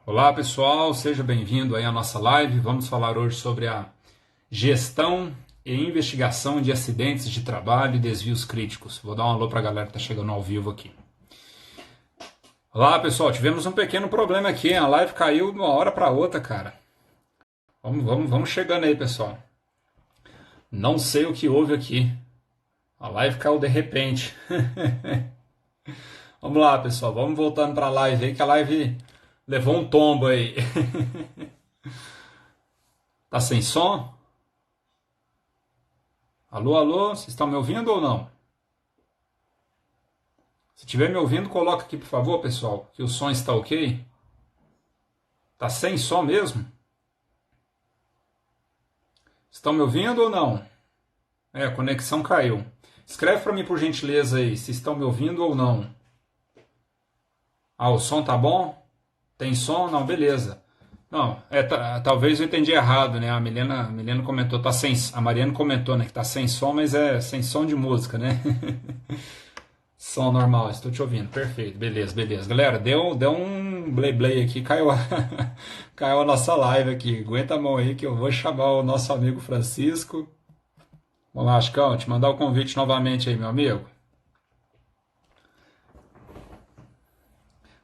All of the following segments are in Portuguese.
Olá pessoal, seja bem-vindo aí à nossa live. Vamos falar hoje sobre a gestão e investigação de acidentes de trabalho e desvios críticos. Vou dar um alô para a galera que está chegando ao vivo aqui. Olá pessoal, tivemos um pequeno problema aqui, a live caiu de uma hora para outra, cara. Vamos chegando aí, pessoal. Não sei o que houve aqui. A live caiu de repente. Vamos lá, pessoal, vamos voltando para a live aí, que a live levou um tombo aí. Tá sem som? Alô, alô, vocês estão me ouvindo ou não? Se estiver me ouvindo, coloca aqui, por favor, pessoal, que o som está ok. Tá sem som mesmo? Estão me ouvindo ou não? A conexão caiu. Escreve para mim, por gentileza, aí, se estão me ouvindo ou não. O som tá bom? Tem som? Não, beleza. Não, talvez eu entendi errado, né? A Milena comentou, a Mariana comentou, né, que tá sem som, mas é sem som de música, né? Som normal, estou te ouvindo, perfeito, beleza. Galera, deu um blay aqui, caiu caiu a nossa live aqui. Aguenta a mão aí que eu vou chamar o nosso amigo Francisco. Vamos lá, Chicão, te mandar o convite novamente aí, meu amigo.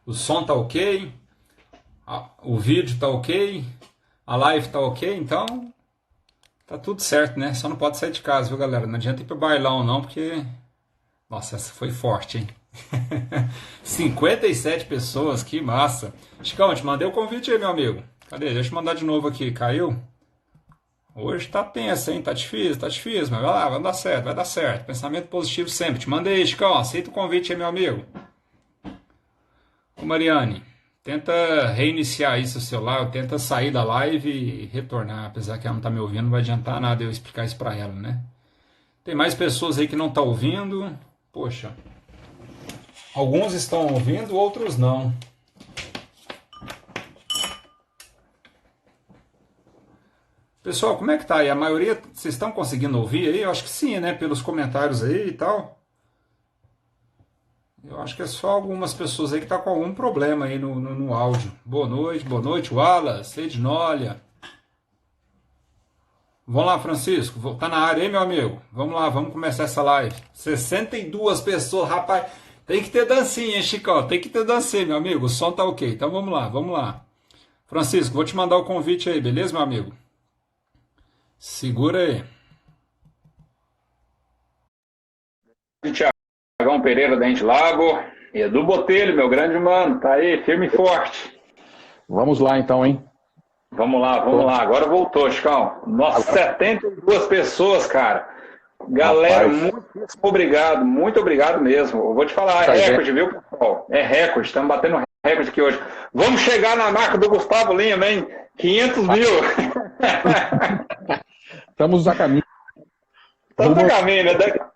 O som tá ok? O vídeo tá ok? A live tá ok? Então, tá tudo certo, né? Só não pode sair de casa, viu, galera? Não adianta ir pro bailão, não, porque... Nossa, essa foi forte, hein? 57 pessoas, que massa. Chicão, te mandei o convite aí, meu amigo. Cadê? Deixa eu mandar de novo aqui. Caiu? Hoje tá tenso, hein? Tá difícil, mas vai lá, vai dar certo. Pensamento positivo sempre. Te mandei, Chicão. Aceita o convite aí, meu amigo. Ô, Mariane, tenta reiniciar aí seu celular, tenta sair da live e retornar. Apesar que ela não tá me ouvindo, não vai adiantar nada eu explicar isso pra ela, né? Tem mais pessoas aí que não estão ouvindo. Poxa, alguns estão ouvindo, outros não. Pessoal, como é que tá aí? A maioria, vocês estão conseguindo ouvir aí? Eu acho que sim, né? Pelos comentários aí e tal. Eu acho que é só algumas pessoas aí que estão com algum problema aí no áudio. Boa noite, Wallace, Ednólia. Vamos lá, Francisco. Tá na área aí, meu amigo? Vamos lá, vamos começar essa live. 62 pessoas, rapaz. Tem que ter dancinha, hein, Chicão? Tem que ter dancinha, meu amigo. O som tá ok. Então vamos lá. Francisco, vou te mandar o convite aí, beleza, meu amigo? Segura aí. Tiagão Pereira da Ente Lago e Edu Botelho, meu grande mano, tá aí, firme e forte. Vamos lá então, hein? Vamos lá. Agora voltou, Chicão. Nossa, 72 pessoas, cara. Galera, muito obrigado mesmo. Eu vou te falar, é recorde, viu, pessoal? É recorde, estamos batendo recorde aqui hoje. Vamos chegar na marca do Gustavo Lima, hein? 500 mil. Estamos a caminho. Estamos a caminho, né?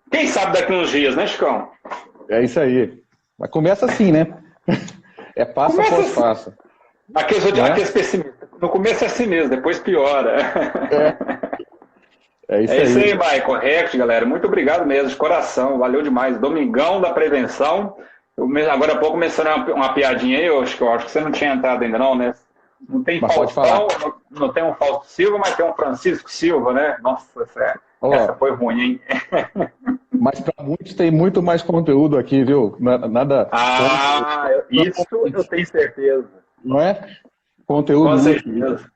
Quem sabe daqui uns dias, né, Chicão? É isso aí. Mas começa assim, né? É passo após passo. Aqueles pessimistas. No começo é assim mesmo, depois piora. É isso aí, Michael. Recorde, galera. Muito obrigado mesmo, de coração. Valeu demais. Domingão da prevenção. Agora há pouco mencionei uma piadinha aí, eu acho que você não tinha entrado ainda não, né? Não tem Faustão, não tem um Fausto Silva, mas tem um Francisco Silva, né? Nossa, essa foi ruim, hein? Mas para muitos tem muito mais conteúdo aqui, viu? Nada. Isso eu tenho certeza. Não é? Conteúdo. Com certeza.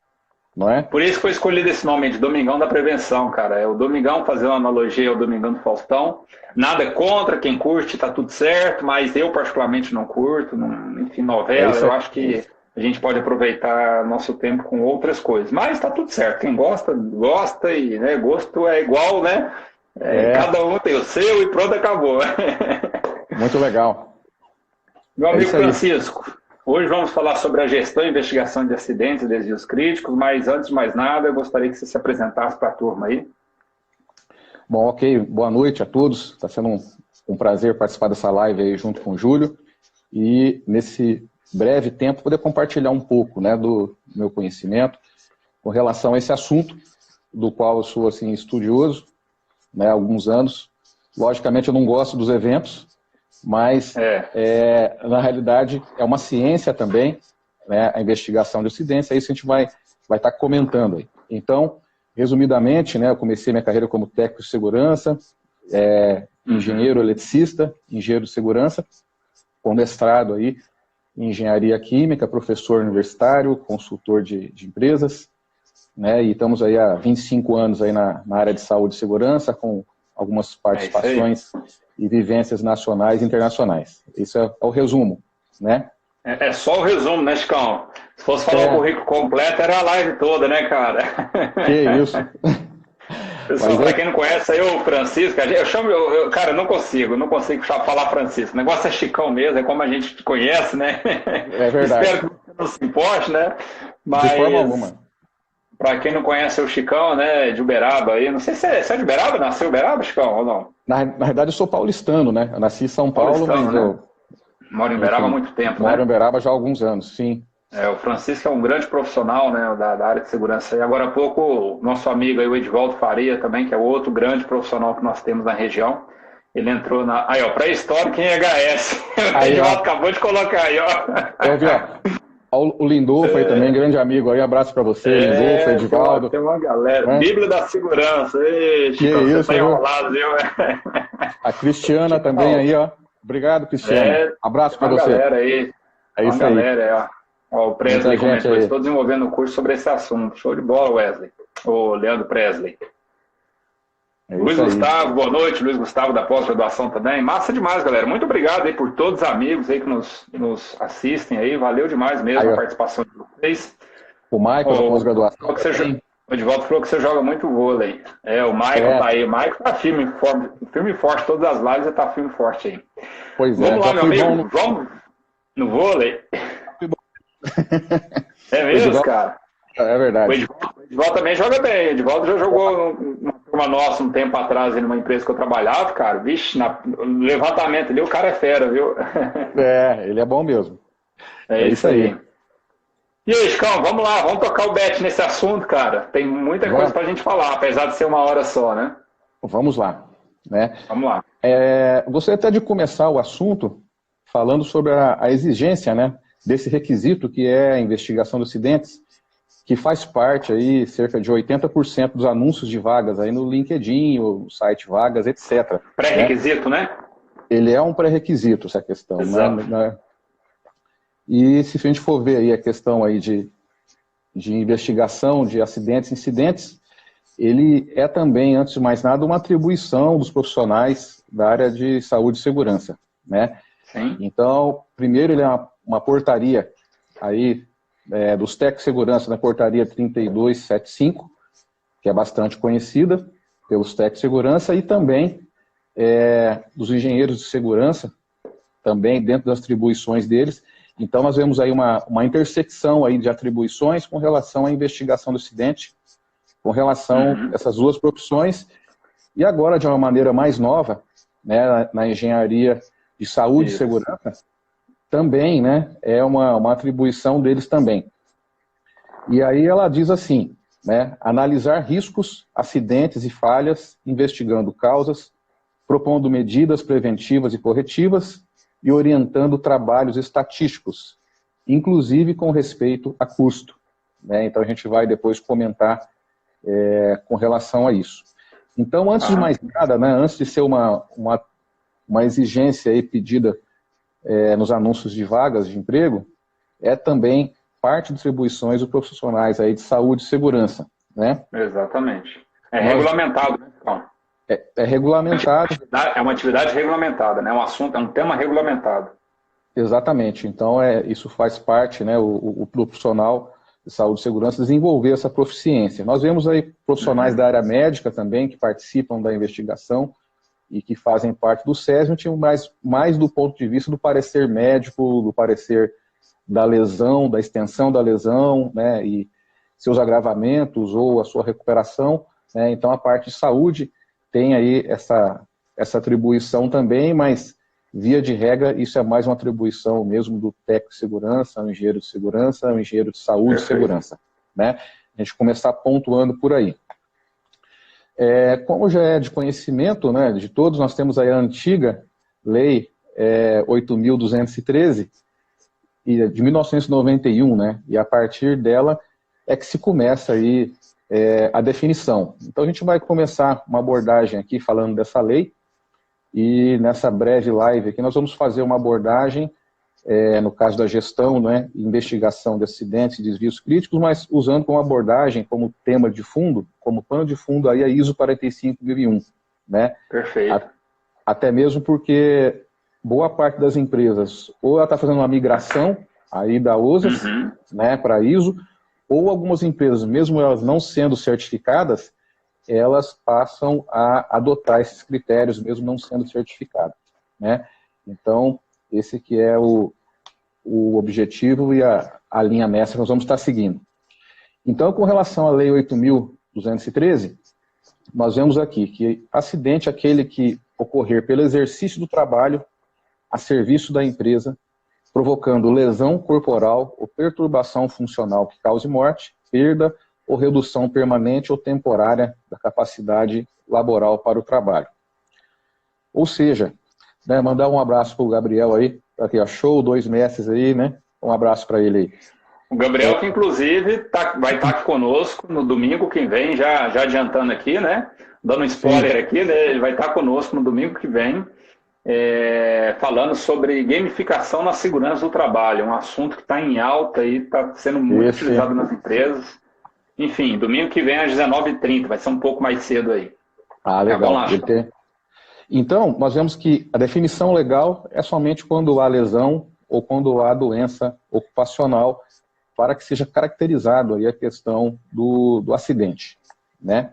Não é? Por isso que foi escolhido esse nome de Domingão da Prevenção, cara. É o Domingão, fazer uma analogia ao Domingão do Faustão. Nada contra, quem curte tá tudo certo, mas eu particularmente não curto. Enfim, novela, eu acho que a gente pode aproveitar nosso tempo com outras coisas. Mas tá tudo certo. Quem gosta, gosta e, né, gosto é igual, né? Cada um tem o seu e pronto, acabou. Muito legal. Meu amigo Francisco, hoje vamos falar sobre a gestão e investigação de acidentes e desvios críticos, mas antes de mais nada, eu gostaria que você se apresentasse para a turma aí. Bom, ok. Boa noite a todos. Está sendo um prazer participar dessa live aí junto com o Júlio e nesse breve tempo poder compartilhar um pouco, né, do meu conhecimento com relação a esse assunto, do qual eu sou assim, estudioso, né, há alguns anos. Logicamente eu não gosto dos eventos, mas na realidade é uma ciência também, né, a investigação de acidentes, é isso que a gente vai estar comentando aí. Então, resumidamente, né, eu comecei minha carreira como técnico de segurança, engenheiro eletricista, engenheiro de segurança, com mestrado aí em engenharia química, professor universitário, consultor de empresas, né, e estamos aí há 25 anos aí na área de saúde e segurança, com algumas participações e vivências nacionais e internacionais. Isso é o resumo, né? É só o resumo, né, Chicão? Se fosse falar o currículo completo, era a live toda, né, cara? Que isso. Pessoal, para quem não conhece, aí o Francisco, eu chamo, cara, eu não consigo falar Francisco. O negócio é Chicão mesmo, é como a gente te conhece, né? É verdade. Espero que você não se importe, né? Mas, de forma alguma. Para quem não conhece o Chicão, né, de Uberaba aí, não sei se é de Uberaba, nasceu em Uberaba, Chicão, ou não? Na verdade, eu sou paulistano, né? Eu nasci em São Paulo, mas né? Moro em Uberaba há muito tempo, né? Moro em Uberaba já há alguns anos, sim. O Francisco é um grande profissional, né, da área de segurança. E agora há pouco, o nosso amigo aí, o Edivaldo Faria também, que é outro grande profissional que nós temos na região, ele entrou na... Aí, ó, pré-histórico em EHS. O Edivaldo acabou de colocar aí, ó. Eu vi, ó. O Lindolfo aí também, grande amigo aí, abraço pra você, Lindolfo, Edivaldo. Tem uma galera. Bíblia da Segurança. Ei, Chico, isso, você tá enrolado, viu? A Cristiana também aí, ó. Obrigado, Cristiana. Abraço pra você. Galera aí. É isso aí. Galera, ó, o Presley comentou, estou desenvolvendo um curso sobre esse assunto. Show de bola, Wesley. O Leandro Presley. Luiz Gustavo, boa noite. Luiz Gustavo da pós-graduação também. Massa demais, galera. Muito obrigado aí por todos os amigos aí que nos assistem aí. Valeu demais mesmo a participação de vocês. O Michael da pós-graduação. O Edivaldo falou que você joga muito vôlei. O Michael tá aí. O Michael tá firme e forte. Todas as lives ele tá firme e forte aí. Pois Vamos lá, meu amigo. Vamos no vôlei. É mesmo, cara? É verdade. O Edivaldo também joga bem. O Edivaldo já jogou uma turma nossa um tempo atrás numa empresa que eu trabalhava, cara. Vixe, no levantamento ali o cara é fera, viu? Ele é bom mesmo. É isso aí. E aí, Chicão, vamos lá, vamos tocar o bet nesse assunto, cara. Tem muita coisa pra gente falar, apesar de ser uma hora só, né? Vamos lá. Né? Vamos lá. Gostaria até de começar o assunto falando sobre a exigência, né, desse requisito que é a investigação de acidentes, que faz parte aí, cerca de 80% dos anúncios de vagas aí no LinkedIn, no site Vagas, etc. Pré-requisito, né? Ele é um pré-requisito, essa questão. Exato. Né? E se a gente for ver aí a questão aí de investigação de acidentes e incidentes, ele é também, antes de mais nada, uma atribuição dos profissionais da área de saúde e segurança, né? Sim. Então, primeiro ele é uma portaria aí dos técnicos de segurança, na portaria 3275, que é bastante conhecida pelos técnicos de segurança, e também dos engenheiros de segurança, também dentro das atribuições deles. Então, nós vemos aí uma intersecção aí de atribuições com relação à investigação do acidente, com relação a essas duas profissões, e agora, de uma maneira mais nova, né, na engenharia de saúde e segurança, também, né, é uma atribuição deles também. E aí ela diz assim, né, analisar riscos, acidentes e falhas, investigando causas, propondo medidas preventivas e corretivas e orientando trabalhos estatísticos, inclusive com respeito a custo. Né? Então a gente vai depois comentar com relação a isso. Então, antes de mais nada, né, antes de ser uma exigência aí pedida nos anúncios de vagas de emprego, é também parte de atribuições dos profissionais aí de saúde e segurança. Né? Exatamente. Regulamentado, né, Tom? É regulamentado. É uma atividade regulamentada, né? É um tema regulamentado. Exatamente. Então, isso faz parte, né, o profissional de saúde e segurança desenvolver essa proficiência. Nós vemos aí profissionais da área médica também que participam da investigação e que fazem parte do SESMIT, mas mais do ponto de vista do parecer médico, do parecer da lesão, da extensão da lesão, né, e seus agravamentos ou a sua recuperação. Né? Então, a parte de saúde tem aí essa atribuição também, mas, via de regra, isso é mais uma atribuição mesmo do técnico de segurança, ao engenheiro de segurança, ao engenheiro de saúde e segurança. Né? A gente começar pontuando por aí. Como já é de conhecimento, né, de todos, nós temos aí a antiga Lei 8.213, de 1991, né? E a partir dela é que se começa aí a definição. Então a gente vai começar uma abordagem aqui falando dessa lei, e nessa breve live aqui nós vamos fazer uma abordagem, no caso da gestão, né, investigação de acidentes e desvios críticos, mas usando como abordagem, como tema de fundo, como pano de fundo aí a ISO 45001, né? Perfeito. Até mesmo porque boa parte das empresas, ou ela está fazendo uma migração aí da OSAS, né, para a ISO, ou algumas empresas, mesmo elas não sendo certificadas, elas passam a adotar esses critérios, mesmo não sendo certificadas, né? Então, esse que é o objetivo e a linha mestra que nós vamos estar seguindo. Então, com relação à Lei 8.213, nós vemos aqui que acidente é aquele que ocorrer pelo exercício do trabalho a serviço da empresa, provocando lesão corporal ou perturbação funcional que cause morte, perda ou redução permanente ou temporária da capacidade laboral para o trabalho. Ou seja, né, mandar um abraço para o Gabriel aí, para que achou 2 mestres aí, né? Um abraço para ele aí. O Gabriel, que inclusive vai estar aqui conosco no domingo que vem, já adiantando aqui, né? Dando um spoiler aqui, né? Ele vai estar conosco no domingo que vem, falando sobre gamificação na segurança do trabalho, um assunto que está em alta e está sendo muito utilizado nas empresas. Enfim, domingo que vem às 19h30, vai ser um pouco mais cedo aí. Ah, legal. Então, nós vemos que a definição legal é somente quando há lesão ou quando há doença ocupacional, para que seja caracterizado aí a questão do acidente, né?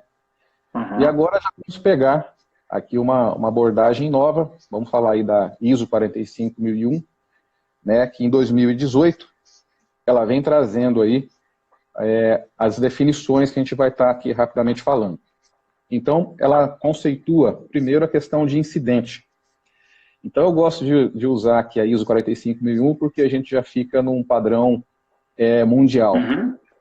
E agora já vamos pegar aqui uma abordagem nova, vamos falar aí da ISO 45001, né, que em 2018 ela vem trazendo aí as definições que a gente vai estar aqui rapidamente falando. Então, ela conceitua, primeiro, a questão de incidente. Então, eu gosto de usar aqui a ISO 45001 porque a gente já fica num padrão mundial.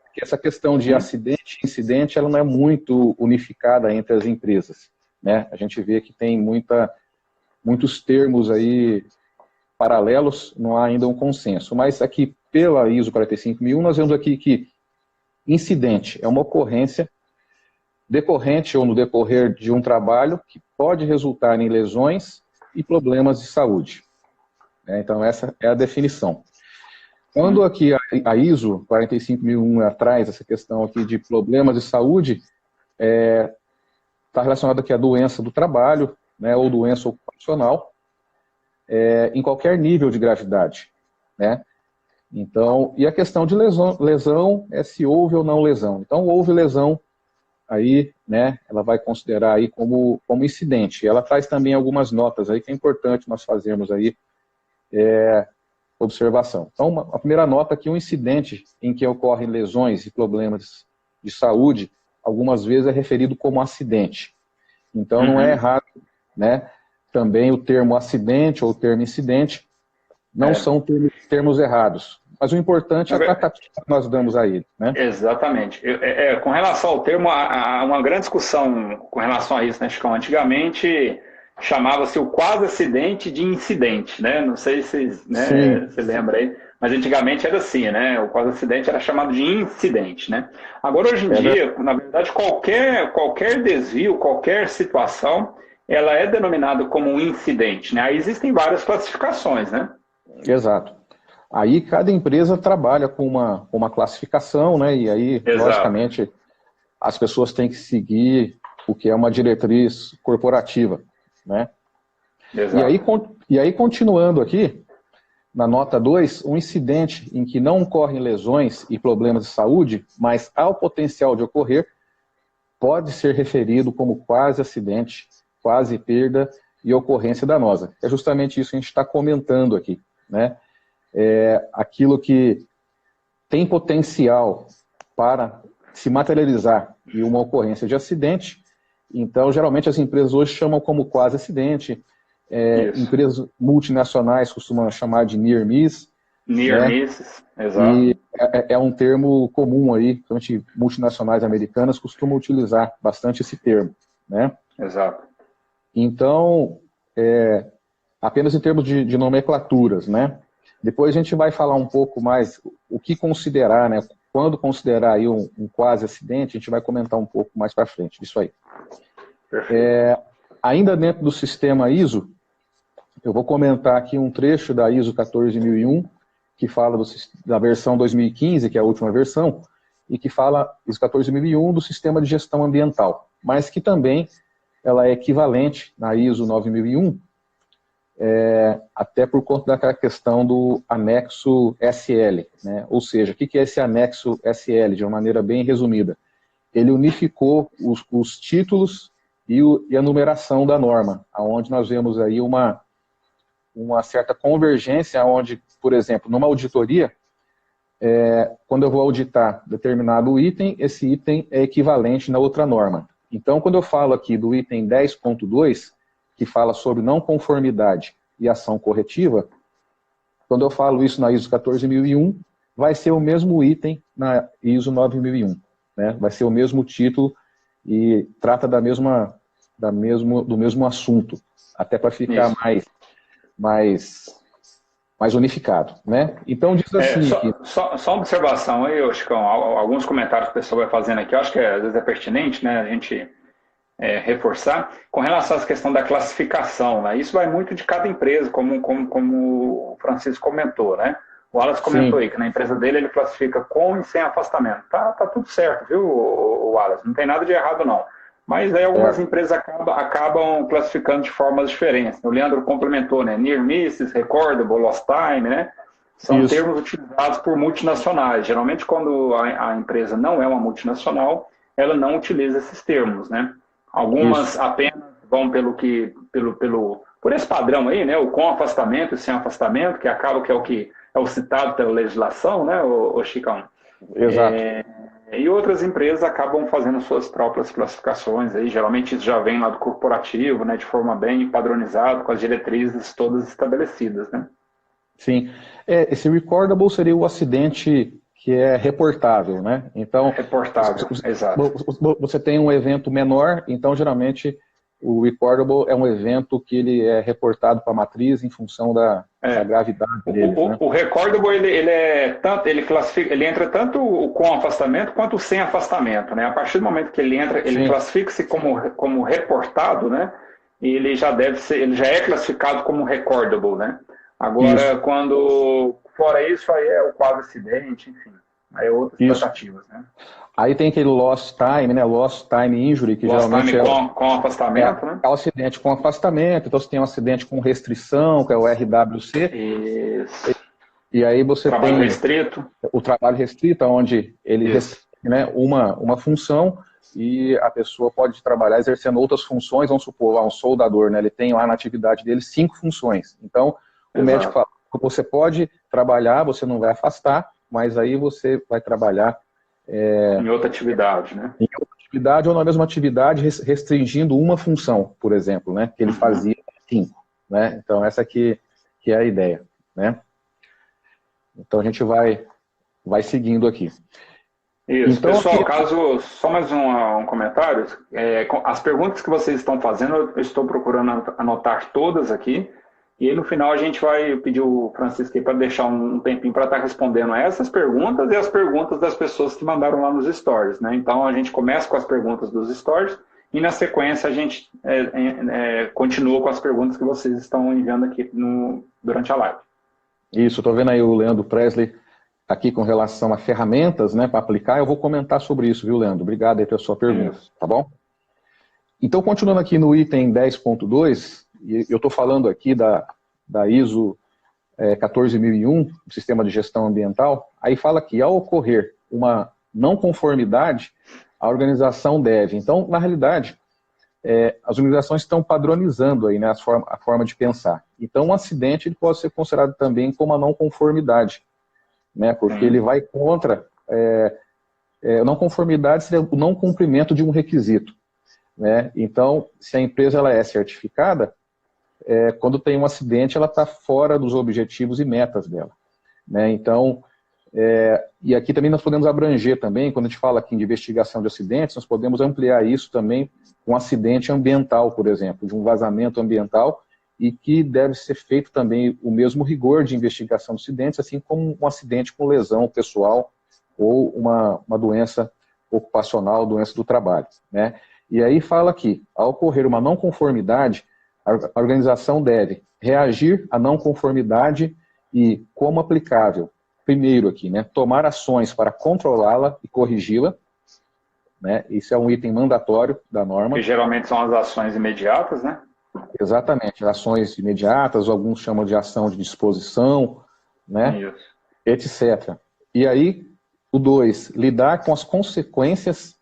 Porque essa questão de acidente e incidente, ela não é muito unificada entre as empresas, né? A gente vê que tem muitos termos aí paralelos, não há ainda um consenso. Mas aqui, pela ISO 45001, nós vemos aqui que incidente é uma ocorrência decorrente ou no decorrer de um trabalho que pode resultar em lesões e problemas de saúde. Então, essa é a definição. Quando aqui a ISO 45001 traz essa questão aqui de problemas de saúde, está relacionado aqui à doença do trabalho, né, ou doença ocupacional, em qualquer nível de gravidade, né? Então, e a questão de lesão é se houve ou não lesão. Então, houve lesão, aí, né, ela vai considerar aí como incidente. Ela traz também algumas notas aí que é importante nós fazermos aí observação. Então, a primeira nota aqui, um incidente em que ocorrem lesões e problemas de saúde, algumas vezes é referido como acidente. Então, não é errado, né, também o termo acidente ou o termo incidente não são termos errados. Mas o importante é a tratativa que nós damos a ele, né? Exatamente. Com relação ao termo, há uma grande discussão com relação a isso, né, Chicão? Antigamente chamava-se o quase acidente de incidente, né? Não sei se você lembra aí, mas antigamente era assim, né? O quase acidente era chamado de incidente, né? Agora, hoje em dia, na verdade, qualquer desvio, qualquer situação, ela é denominada como um incidente, né? Aí existem várias classificações, né? Exato. Aí cada empresa trabalha com uma classificação, né? E aí, logicamente, as pessoas têm que seguir o que é uma diretriz corporativa, né? E aí, continuando aqui, na nota 2, um incidente em que não ocorrem lesões e problemas de saúde, mas há o potencial de ocorrer, pode ser referido como quase acidente, quase perda e ocorrência danosa. É justamente isso que a gente está comentando aqui, né? Aquilo que tem potencial para se materializar em uma ocorrência de acidente. Então, geralmente as empresas hoje chamam como quase acidente, empresas multinacionais costumam chamar de near miss. Near miss, exato. E é um termo comum aí, principalmente multinacionais americanas costumam utilizar bastante esse termo, né? Exato. Então, apenas em termos de nomenclaturas, né? Depois a gente vai falar um pouco mais o que considerar, né? Quando considerar aí um quase acidente, a gente vai comentar um pouco mais para frente disso aí. Ainda dentro do sistema ISO, eu vou comentar aqui um trecho da ISO 14001, que fala da versão 2015, que é a última versão, e que fala, ISO 14001, do sistema de gestão ambiental, mas que também ela é equivalente na ISO 9001, até por conta daquela questão do anexo SL, né? Ou seja, o que é esse anexo SL, de uma maneira bem resumida? Ele unificou os títulos e a numeração da norma, onde nós vemos aí uma certa convergência, onde, por exemplo, numa auditoria, quando eu vou auditar determinado item, esse item é equivalente na outra norma. Então, quando eu falo aqui do item 10.2, que fala sobre não conformidade e ação corretiva, quando eu falo isso na ISO 14001, vai ser o mesmo item na ISO 9001, né? Vai ser o mesmo título e trata do mesmo assunto, até para ficar mais unificado, né? Então diz assim... Só uma observação aí, Chicão, alguns comentários que o pessoal vai fazendo aqui, eu acho que às vezes é pertinente, né, a gente reforçar, com relação à questão da classificação, né? Isso vai muito de cada empresa, como o Francisco comentou, né? O Wallace comentou aí que na empresa dele ele classifica com e sem afastamento. Tá tudo certo, viu, Wallace? Não tem nada de errado, não. Mas aí algumas empresas acabam classificando de formas diferentes. O Leandro complementou, né? Near misses, recordable, lost time, né? São termos utilizados por multinacionais. Geralmente, quando a empresa não é uma multinacional, ela não utiliza esses termos, né? Algumas apenas vão por esse padrão aí, né? O com afastamento e sem afastamento, que acaba que é o citado pela legislação, né, o Chicão? Exato. E outras empresas acabam fazendo suas próprias classificações, aí, geralmente isso já vem lá do corporativo, né, de forma bem padronizada, com as diretrizes todas estabelecidas, né? Sim. Esse recordable seria o acidente que é reportável, né? Então, reportável, exato. Você tem um evento menor, então geralmente o recordable é um evento que ele é reportado para a matriz em função da gravidade dele. Né? O recordable ele classifica, ele entra tanto com afastamento quanto sem afastamento, né? A partir do momento que ele entra, ele classifica-se como reportado, né? E ele já é classificado como recordable, né? Agora, quando fora isso, aí é o quase acidente, enfim, aí é outras tratativas, né? Aí tem aquele lost time, né? Lost time injury, que lost geralmente time com afastamento, né? É o acidente com afastamento, então você tem um acidente com restrição, que é o RWC. Isso. E aí você trabalho tem restrito. O trabalho restrito, onde ele restringe, né, uma função e a pessoa pode trabalhar exercendo outras funções. Vamos supor, um soldador, né? Ele tem lá na atividade dele 5 funções. Então, o médico fala, você pode trabalhar, você não vai afastar, mas aí você vai trabalhar em outra atividade, né? Em outra atividade ou na mesma atividade, restringindo uma função, por exemplo, né? Que ele fazia 5, né? Então, essa aqui que é a ideia, né? Então, a gente vai seguindo aqui. Isso, então, pessoal, só mais um comentário. As perguntas que vocês estão fazendo, eu estou procurando anotar todas aqui. E aí, no final, a gente vai pedir o Francisco para deixar um tempinho para estar respondendo a essas perguntas e as perguntas das pessoas que mandaram lá nos stories, né? Então, a gente começa com as perguntas dos stories e, na sequência, a gente continua com as perguntas que vocês estão enviando aqui durante a live. Isso, estou vendo aí o Leandro Presley aqui com relação a ferramentas, né, para aplicar. Eu vou comentar sobre isso, viu, Leandro? Obrigado aí pela sua pergunta, tá bom? Então, continuando aqui no item 10.2, e eu estou falando aqui da ISO 14001, Sistema de Gestão Ambiental, aí fala que ao ocorrer uma não conformidade, a organização deve. Então, na realidade, as organizações estão padronizando aí, né, a forma de pensar. Então, um acidente ele pode ser considerado também como uma não conformidade, né, porque ele vai contra... não conformidade seria o não cumprimento de um requisito, né? Então, se a empresa ela é certificada, quando tem um acidente, ela está fora dos objetivos e metas dela, né? Então, e aqui também nós podemos abranger também, quando a gente fala aqui de investigação de acidentes, nós podemos ampliar isso também com um acidente ambiental, por exemplo, de um vazamento ambiental, e que deve ser feito também o mesmo rigor de investigação dos acidentes, assim como um acidente com lesão pessoal ou uma doença ocupacional, doença do trabalho, né? E aí fala que, ao ocorrer uma não conformidade, a organização deve reagir à não conformidade e, como aplicável, primeiro aqui, né, tomar ações para controlá-la e corrigi-la, né? Isso é um item mandatório da norma. Que geralmente são as ações imediatas, né? Exatamente, ações imediatas, alguns chamam de ação de disposição, né? Isso. Etc. E aí, o 2, lidar com as consequências,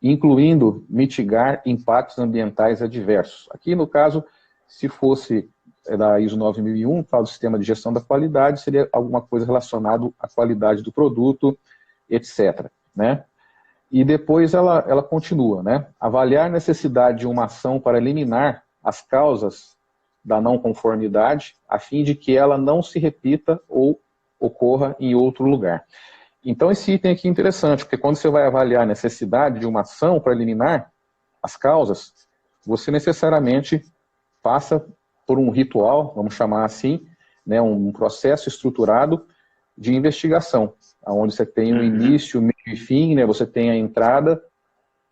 incluindo mitigar impactos ambientais adversos. Aqui, no caso, se fosse da ISO 9001, fala do sistema de gestão da qualidade, seria alguma coisa relacionada à qualidade do produto, etc. Né? E depois ela continua, né? Avaliar a necessidade de uma ação para eliminar as causas da não conformidade, a fim de que ela não se repita ou ocorra em outro lugar. Então, esse item aqui é interessante, porque quando você vai avaliar a necessidade de uma ação para eliminar as causas, você necessariamente passa por um ritual, vamos chamar assim, né, um processo estruturado de investigação, onde você tem o início, meio e fim, né, você tem a entrada,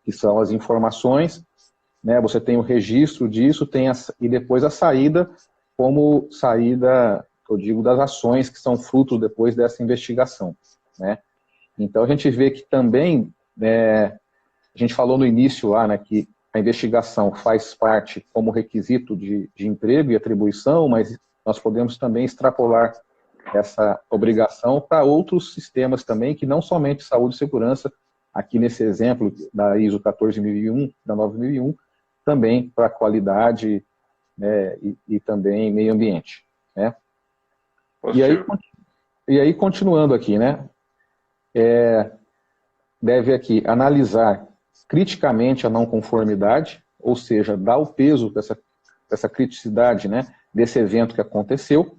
que são as informações, né, você tem o registro disso, e depois a saída, como saída, eu digo, das ações que são frutos depois dessa investigação. Né? Então a gente vê que também, a gente falou no início lá, né, que a investigação faz parte como requisito de emprego e atribuição, mas nós podemos também extrapolar essa obrigação para outros sistemas também, que não somente saúde e segurança, aqui nesse exemplo da ISO 14001, da 9001, também para qualidade, né, e também meio ambiente. Né? E aí, continuando aqui, né, deve aqui analisar criticamente a não conformidade, ou seja, dar o peso dessa criticidade, né, desse evento que aconteceu,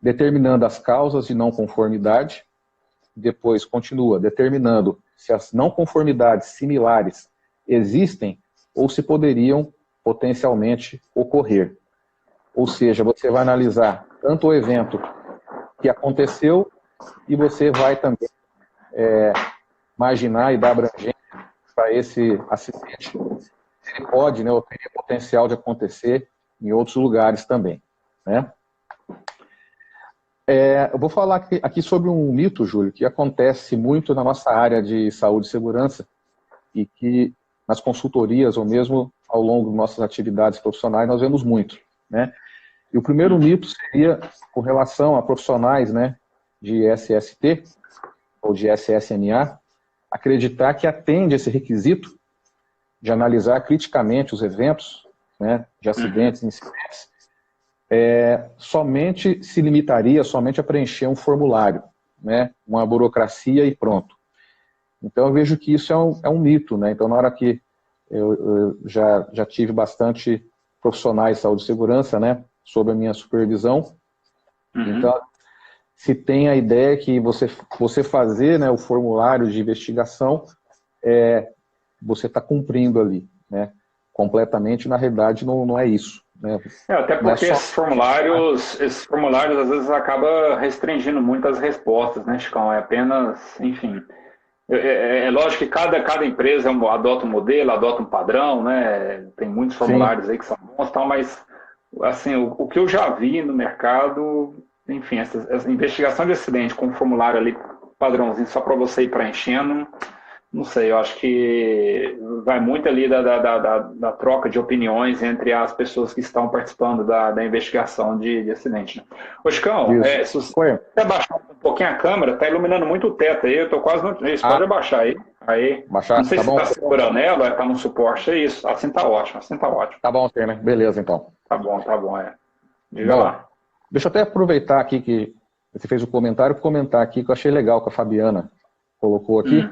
determinando as causas de não conformidade, depois continua determinando se as não conformidades similares existem ou se poderiam potencialmente ocorrer. Ou seja, você vai analisar tanto o evento que aconteceu e você vai também imaginar e dar abrangência para esse acidente. Ele pode, né, ou teria potencial de acontecer em outros lugares também. Né? Eu vou falar aqui sobre um mito, Júlio, que acontece muito na nossa área de saúde e segurança e que nas consultorias ou mesmo ao longo de nossas atividades profissionais nós vemos muito. Né? E o primeiro mito seria com relação a profissionais, né, de SST ou de SSNA, acreditar que atende esse requisito de analisar criticamente os eventos, né, de acidentes, incidentes, somente se limitaria somente a preencher um formulário, né, uma burocracia e pronto. Então eu vejo que isso é um mito, né? Então na hora que eu já tive bastante profissionais de saúde e segurança, né, sob a minha supervisão, então se tem a ideia que você fazer, né, o formulário de investigação, você está cumprindo ali, né, completamente, na realidade não é isso. Né? Até porque esses formulários às vezes acabam restringindo muito as respostas, né, Chicão? É apenas, enfim... É lógico que cada empresa adota um modelo, adota um padrão, né? Tem muitos formulários Sim. aí que são bons, tal, mas assim, o que eu já vi no mercado, enfim, essa investigação de acidente com um formulário ali padrãozinho só para você ir preenchendo, não sei, eu acho que vai muito ali da troca de opiniões entre as pessoas que estão participando da investigação de acidente. Ô, Chicão, se você abaixar um pouquinho a câmera, tá iluminando muito o teto aí, eu tô quase no... Isso, pode abaixar aí. Baixar, não sei tá se bom. tá segurando ela, tá no suporte, é isso. Assim tá ótimo. Tá bom, né? Beleza, então. Tá bom, Diga lá. Deixa eu até aproveitar aqui que você fez o comentário, comentar aqui que eu achei legal que a Fabiana colocou aqui,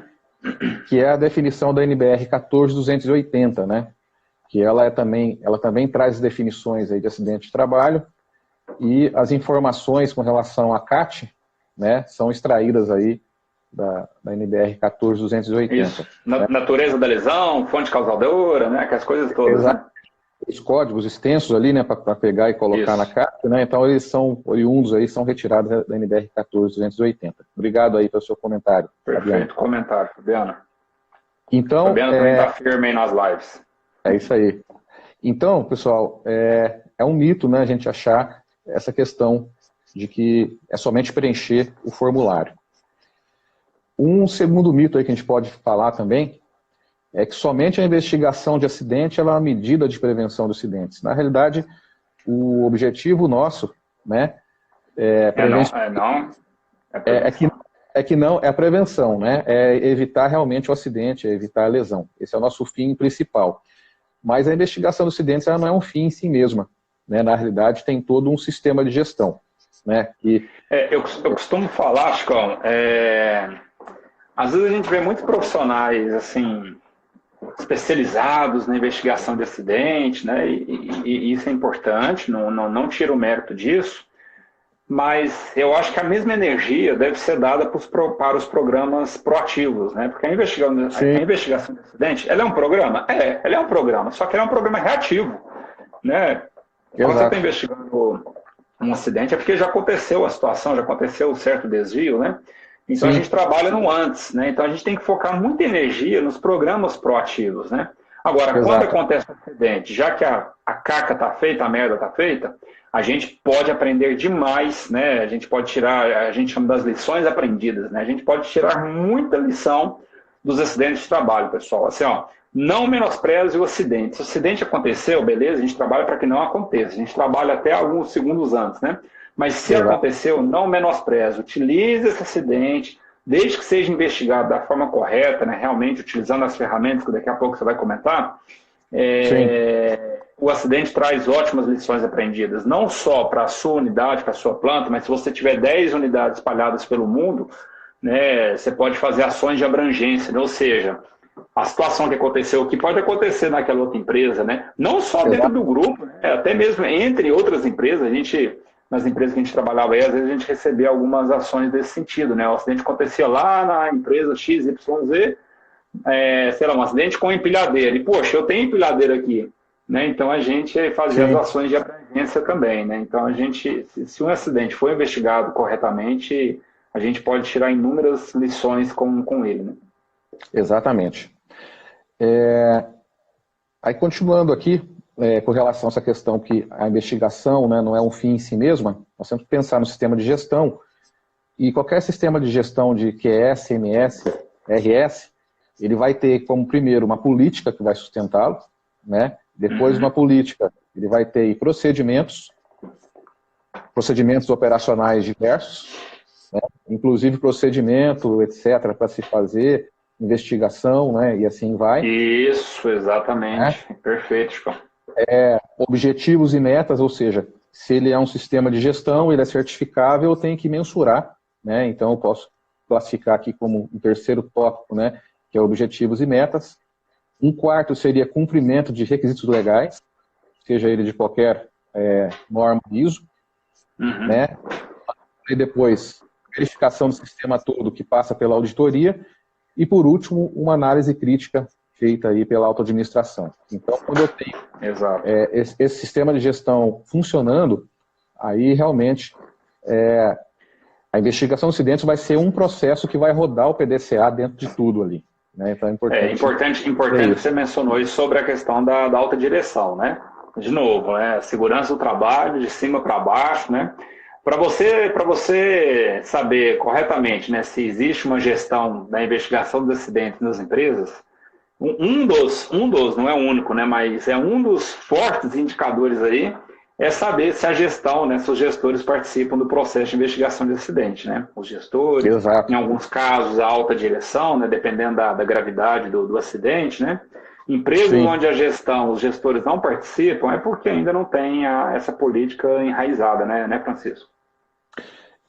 que é a definição da NBR 14280, né? Que ela também traz definições aí de acidente de trabalho e as informações com relação à CAT, né, são extraídas aí da NBR 14280. Isso. Natureza da lesão, fonte causadora, né? Aquelas coisas todas. Né? os códigos extensos ali, né, para pegar e colocar Isso. na carta, né? Então eles são oriundos aí, são retirados da NBR 14280. Obrigado aí pelo seu comentário, Perfeito Fabiano. comentário, Fabiana. Então, Fabiana também está firme aí nas lives. é isso aí. Então, pessoal, é um mito, né, a gente achar essa questão de que é somente preencher o formulário. Um segundo mito aí que a gente pode falar também é que somente a investigação de acidente ela é uma medida de prevenção de acidentes. Na realidade, o objetivo nosso, né, é que não é a prevenção, né, é evitar realmente o acidente, é evitar a lesão. Esse é o nosso fim principal. Mas a investigação de acidentes ela não é um fim em si mesma, né? Na realidade, tem todo um sistema de gestão, né? Eu costumo falar, Chicão, às vezes a gente vê muitos profissionais assim especializados na investigação de acidente, né? E isso é importante, não tira o mérito disso, mas eu acho que a mesma energia deve ser dada para os programas proativos, né? Porque a investigação de acidente, ela é um programa? Ela é um programa, só que ela é um programa reativo, né? Quando você está investigando um acidente, é porque já aconteceu a situação, já aconteceu um certo desvio, né? Então a gente trabalha no antes, né? Então a gente tem que focar muita energia nos programas proativos, né? Agora, quando acontece um acidente, já que a caca está feita, a merda está feita, a gente pode aprender demais, né? A gente pode tirar, a gente chama das lições aprendidas, né? A gente pode tirar muita lição dos acidentes de trabalho, pessoal. Assim, ó, não menospreze o acidente. Se o acidente aconteceu, beleza, a gente trabalha para que não aconteça. A gente trabalha até alguns segundos antes, né? Mas se aconteceu, não menospreze. Utilize esse acidente, desde que seja investigado da forma correta, né? Realmente utilizando as ferramentas que daqui a pouco você vai comentar. O acidente traz ótimas lições aprendidas, não só para a sua unidade, para a sua planta, mas se você tiver 10 unidades espalhadas pelo mundo, né, você pode fazer ações de abrangência, né? Ou seja, a situação que aconteceu aqui pode acontecer naquela outra empresa, né? Não só dentro do grupo, né? Até mesmo entre outras empresas. Nas empresas que a gente trabalhava aí, às vezes a gente recebia algumas ações desse sentido, né? O acidente acontecia lá na empresa XYZ, sei lá, um acidente com empilhadeira. E, poxa, eu tenho empilhadeira aqui, né? Então a gente fazia as ações de abrangência também, né? Então a gente, se um acidente for investigado corretamente, a gente pode tirar inúmeras lições com ele, né? Exatamente. Aí continuando aqui, com relação a essa questão que a investigação, né, não é um fim em si mesma, nós temos que pensar no sistema de gestão, e qualquer sistema de gestão de QS, MS, RS, ele vai ter como primeiro uma política que vai sustentá-lo, né? Depois uma política, ele vai ter procedimentos operacionais diversos, né? Inclusive procedimento, etc., para se fazer investigação, né? E assim vai. Isso, exatamente. Perfeito, Chico. Objetivos e metas, ou seja, se ele é um sistema de gestão, ele é certificável, eu tenho que mensurar, né? Então eu posso classificar aqui como um terceiro tópico, né? Que é objetivos e metas. Um quarto seria cumprimento de requisitos legais, seja ele de qualquer norma ISO, né? E depois, verificação do sistema todo que passa pela auditoria. E por último, uma análise crítica feita aí pela auto-administração. Então, quando eu tenho esse sistema de gestão funcionando, aí realmente a investigação de acidentes vai ser um processo que vai rodar o PDCA dentro de tudo ali. Né? Então é importante que você mencionou isso sobre a questão da alta direção, né? De novo, né? Segurança do trabalho, de cima para baixo, né? Para você saber corretamente, né, se existe uma gestão da investigação dos acidentes nas empresas, um dos, não é o único, né, mas é um dos fortes indicadores aí, é saber se a gestão, né, se os gestores participam do processo de investigação de acidente, né? Os gestores, em alguns casos, a alta direção, né, dependendo da gravidade do acidente, né? Empresas onde os gestores não participam, é porque ainda não tem essa política enraizada, né, Francisco?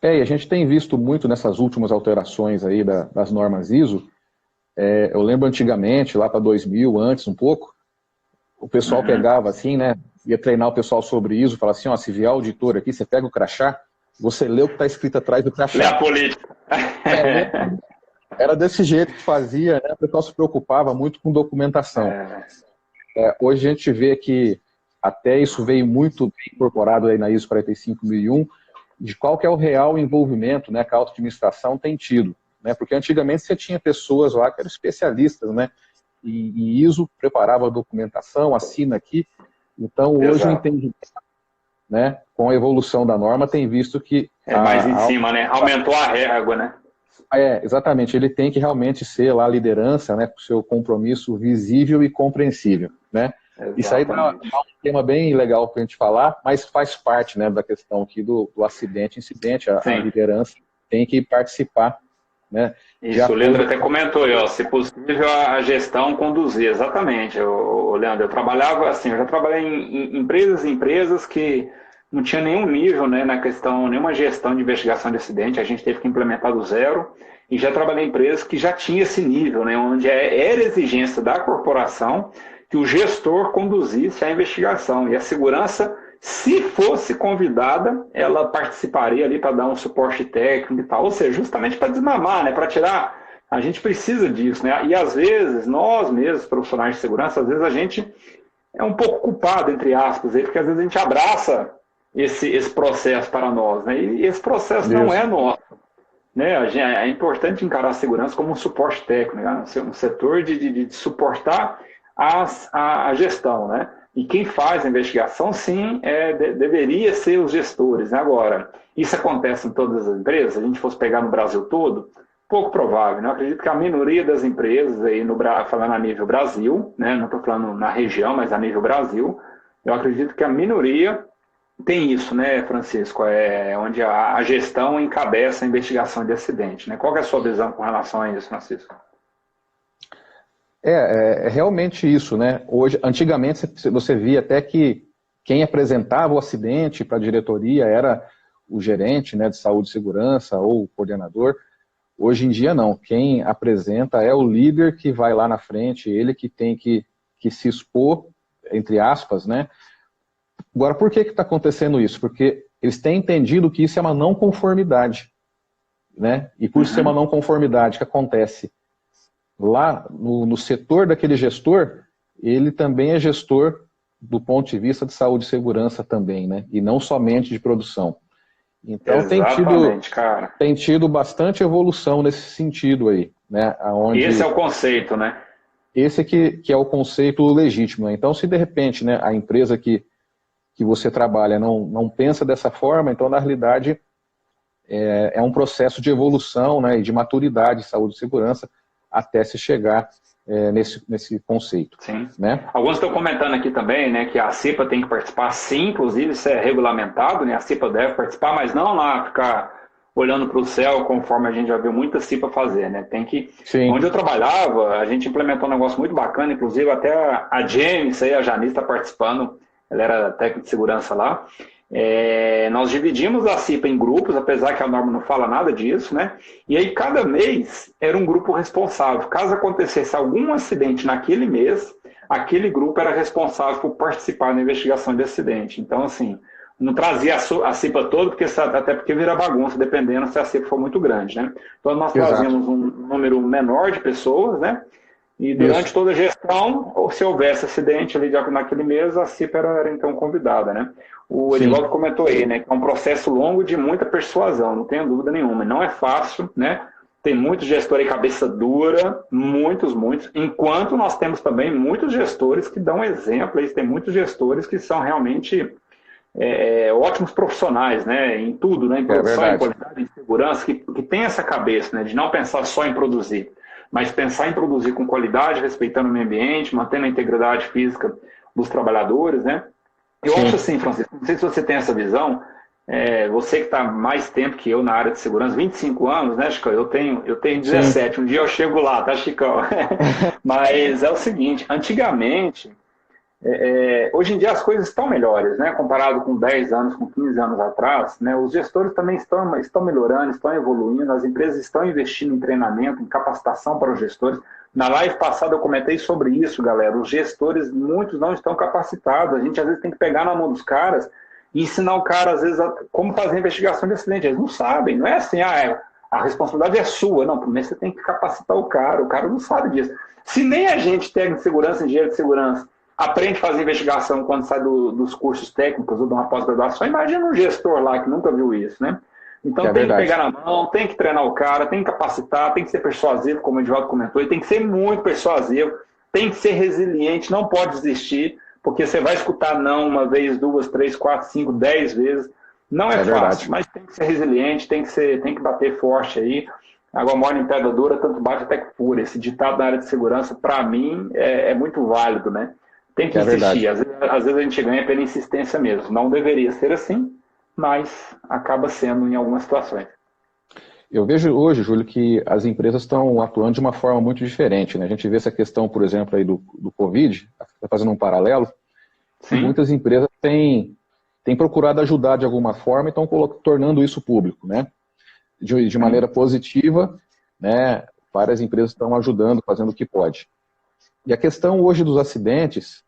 E a gente tem visto muito nessas últimas alterações aí das normas ISO. Eu lembro antigamente, lá para 2000, antes um pouco, o pessoal pegava assim, né, ia treinar o pessoal sobre ISO, falava assim, ó, se vier auditor aqui, você pega o crachá, você lê o que está escrito atrás do crachá. Lê a política. Era desse jeito que fazia, né, o pessoal se preocupava muito com documentação. Hoje a gente vê que até isso veio muito bem incorporado aí na ISO 45001, de qual que é o real envolvimento, né, que a auto-administração tem tido, né, porque antigamente você tinha pessoas lá que eram especialistas, né, e ISO preparava a documentação, assina aqui, então hoje o entendimento, né, com a evolução da norma, tem visto que... mais em cima, né, aumentou a régua, né. Exatamente, ele tem que realmente ser lá a liderança, né, com o seu compromisso visível e compreensível, né. Exatamente. Isso aí dá um tema bem legal para a gente falar, mas faz parte, né, da questão aqui do acidente, incidente, a liderança tem que participar, né. Isso, o Leandro até comentou aí, ó, se possível a gestão conduzir, exatamente, Leandro, eu trabalhava assim, eu já trabalhei em empresas que não tinha nenhum nível, né, na questão, nenhuma gestão de investigação de acidente, a gente teve que implementar do zero, e já trabalhei em empresas que já tinha esse nível, né, onde era exigência da corporação que o gestor conduzisse a investigação. E a segurança, se fosse convidada, ela participaria ali para dar um suporte técnico e tal. Ou seja, justamente para desmamar, né? Para tirar. A gente precisa disso, né? E às vezes, nós mesmos, profissionais de segurança, às vezes a gente é um pouco culpado, entre aspas, porque às vezes a gente abraça esse processo para nós, né? E esse processo não é nosso. Né? É importante encarar a segurança como um suporte técnico, né? Um setor de suportar a gestão, né? E quem faz a investigação, sim, deveria ser os gestores, né? Agora, isso acontece em todas as empresas? Se a gente fosse pegar no Brasil todo, pouco provável, né? Eu acredito que a minoria das empresas, aí falando a nível Brasil, né? Não estou falando na região, mas a nível Brasil, eu acredito que a minoria tem isso, né, Francisco? Onde a gestão encabeça a investigação de acidente, né? Qual que é a sua visão com relação a isso, Francisco? É realmente isso, né? Hoje, antigamente você via até que quem apresentava o acidente para a diretoria era o gerente, né, de saúde e segurança ou o coordenador. Hoje em dia não, quem apresenta é o líder que vai lá na frente, ele que tem que se expor, entre aspas, né? Agora, por que está acontecendo isso? Porque eles têm entendido que isso é uma não conformidade, né? E por ser uma não conformidade que acontece lá no setor daquele gestor, ele também é gestor do ponto de vista de saúde e segurança também, né? E não somente de produção. Então tem tido bastante evolução nesse sentido aí, né? E esse é o conceito, né? Esse que é o conceito legítimo, né? Então, se de repente, né, a empresa que você trabalha não pensa dessa forma, então na realidade é um processo de evolução, né, e de maturidade de saúde e segurança até se chegar nesse conceito. Sim. Né? Alguns estão comentando aqui também, né, que a CIPA tem que participar, sim, inclusive isso é regulamentado, né, a CIPA deve participar, mas não lá ficar olhando para o céu, conforme a gente já viu muita CIPA fazer, né, tem que... Sim. Onde eu trabalhava, a gente implementou um negócio muito bacana, inclusive até a James, a Janice está participando, ela era técnica de segurança lá. Nós dividimos a CIPA em grupos, apesar que a norma não fala nada disso, né? E aí cada mês era um grupo responsável. Caso acontecesse algum acidente naquele mês, aquele grupo era responsável por participar da investigação de acidente. Então, assim, não trazia a CIPA toda, até porque vira bagunça, dependendo se a CIPA for muito grande, né? Então nós trazíamos um número menor de pessoas, né? E durante toda a gestão, ou se houvesse acidente ali naquele mês, a CIPA era então convidada, né? O Edivaldo comentou aí, né, que é um processo longo de muita persuasão, não tenho dúvida nenhuma. Não é fácil, né? Tem muitos gestores aí cabeça dura, muitos, enquanto nós temos também muitos gestores que dão exemplo, tem muitos gestores que são realmente ótimos profissionais, né? Em tudo, né? Em produção, em qualidade, em segurança, que tem essa cabeça, né? De não pensar só em produzir, mas pensar em produzir com qualidade, respeitando o meio ambiente, mantendo a integridade física dos trabalhadores, né? Eu acho assim, Francisco, não sei se você tem essa visão, você que está mais tempo que eu na área de segurança, 25 anos, né, Chicão? Eu tenho 17, Sim. Um dia eu chego lá, tá, Chicão? Mas é o seguinte, antigamente, hoje em dia as coisas estão melhores, né? Comparado com 10 anos, com 15 anos atrás, né? Os gestores também estão melhorando, estão evoluindo, as empresas estão investindo em treinamento, em capacitação para os gestores. Na live passada eu comentei sobre isso, galera. Os gestores, muitos não estão capacitados. A gente às vezes tem que pegar na mão dos caras e ensinar o cara, às vezes, como fazer investigação de acidente. Eles não sabem, não é assim, a responsabilidade é sua. Não, primeiro você tem que capacitar o cara não sabe disso. Se nem a gente, técnico de segurança, engenheiro de segurança, aprende a fazer investigação quando sai dos cursos técnicos ou de uma pós-graduação. Imagina um gestor lá que nunca viu isso, né? Então tem que pegar na mão, tem que treinar o cara, tem que capacitar, tem que ser persuasivo, como o Edivaldo comentou, e tem que ser muito persuasivo, tem que ser resiliente, não pode desistir, porque você vai escutar não uma vez, 2, 3, 4, 5, 10 vezes. Não é fácil, mas tem que ser resiliente, tem que bater forte aí. Água mole em pedra dura, tanto bate até que fura. Esse ditado na área de segurança, para mim, é muito válido, né? Tem que insistir. Às vezes a gente ganha pela insistência mesmo. Não deveria ser assim, mas acaba sendo em algumas situações. Eu vejo hoje, Júlio, que as empresas estão atuando de uma forma muito diferente, né? A gente vê essa questão, por exemplo, aí do Covid, fazendo um paralelo. Sim. Muitas empresas têm procurado ajudar de alguma forma e estão tornando isso público, né? De maneira positiva, né? Várias empresas estão ajudando, fazendo o que pode. E a questão hoje dos acidentes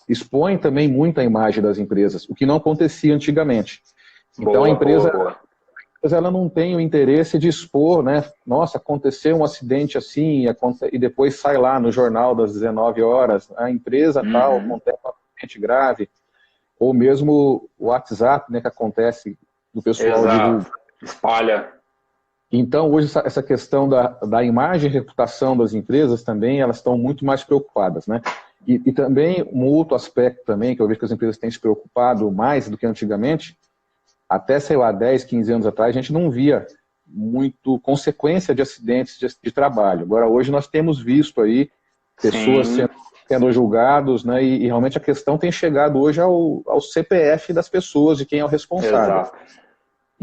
expõe também muito a imagem das empresas, o que não acontecia antigamente. Então a empresa ela não tem o interesse de expor, né? Nossa, aconteceu um acidente assim e depois sai lá no jornal das 19 horas, a empresa tal, acontece um acidente grave, ou mesmo o WhatsApp, né, que acontece do pessoal espalha. Então, hoje, essa questão da imagem e reputação das empresas também, elas estão muito mais preocupadas, né? E também, um outro aspecto também, que eu vejo que as empresas têm se preocupado mais do que antigamente, até, sei lá, 10, 15 anos atrás, a gente não via muito consequência de acidentes de trabalho. Agora, hoje, nós temos visto aí pessoas sendo julgados, né? E realmente a questão tem chegado hoje ao CPF das pessoas, de quem é o responsável. Exato.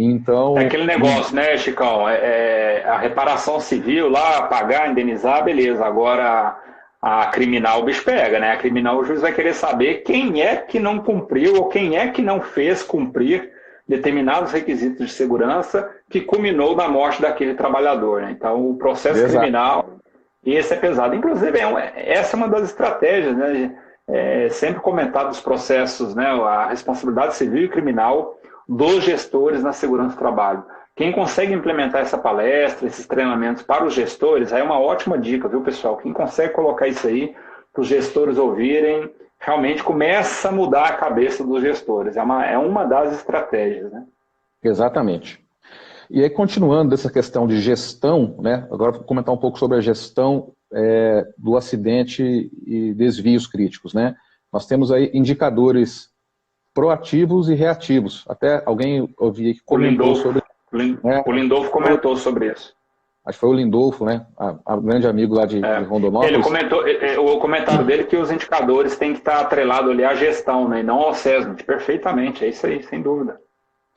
Então, é aquele negócio, né, Chicão? A reparação civil lá, pagar, indenizar, beleza. Agora, a criminal o bicho pega, né? A criminal o juiz vai querer saber quem é que não cumpriu ou quem é que não fez cumprir determinados requisitos de segurança que culminou na morte daquele trabalhador, né? Então, o processo criminal, esse é pesado. Inclusive, essa é uma das estratégias, né? Sempre comentado os processos, né? A responsabilidade civil e criminal dos gestores na segurança do trabalho. Quem consegue implementar essa palestra, esses treinamentos para os gestores, aí é uma ótima dica, viu, pessoal? Quem consegue colocar isso aí para os gestores ouvirem, realmente começa a mudar a cabeça dos gestores. É uma das estratégias, né? Exatamente. E aí, continuando dessa questão de gestão, né? Agora vou comentar um pouco sobre a gestão do acidente e desvios críticos, né? Nós temos aí indicadores proativos e reativos. Até alguém ouvi que comentou sobre... O Lindolfo comentou sobre isso. Acho que foi o Lindolfo, né? Grande amigo lá de Rondonópolis. Ele comentou, o comentário dele, que os indicadores têm que estar atrelados ali à gestão, né? E não ao SESMIT. Perfeitamente, é isso aí, sem dúvida.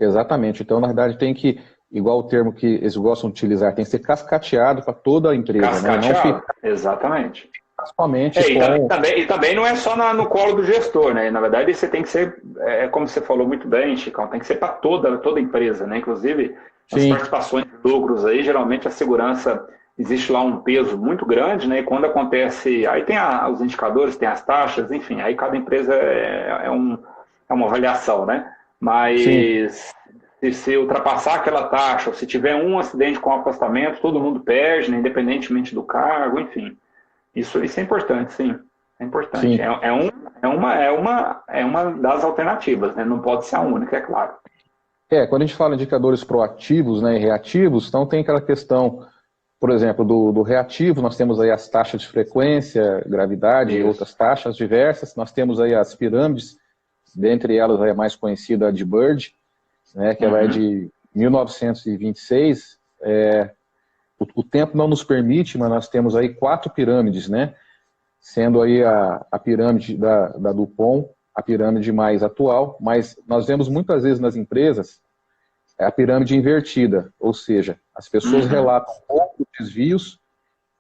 Exatamente. Então, na verdade, tem que, igual o termo que eles gostam de utilizar, tem que ser cascateado para toda a empresa. Cascateado, né? Não ficar exatamente. Somente e também não é só no colo do gestor, né? Na verdade, você tem que ser, como você falou muito bem, Chicão, tem que ser para toda a empresa, né? Inclusive, as participações de lucros aí, geralmente a segurança, existe lá um peso muito grande, né? E quando acontece, aí tem os indicadores, tem as taxas, enfim, aí cada empresa é uma avaliação, né? Mas se ultrapassar aquela taxa, ou se tiver um acidente com acostamento, todo mundo perde, né? Independentemente do cargo, enfim. Isso é importante, sim. É importante. Sim. É uma das alternativas, né? Não pode ser a única, é claro. Quando a gente fala em indicadores proativos, né, e reativos, então tem aquela questão, por exemplo, do reativo, nós temos aí as taxas de frequência, gravidade e outras taxas diversas. Nós temos aí as pirâmides, dentre elas a mais conhecida, a de Bird, né, que ela é de 1926. O tempo não nos permite, mas nós temos aí 4 pirâmides, né? Sendo aí a pirâmide da Dupont, a pirâmide mais atual, mas nós vemos muitas vezes nas empresas a pirâmide invertida, ou seja, as pessoas relatam poucos desvios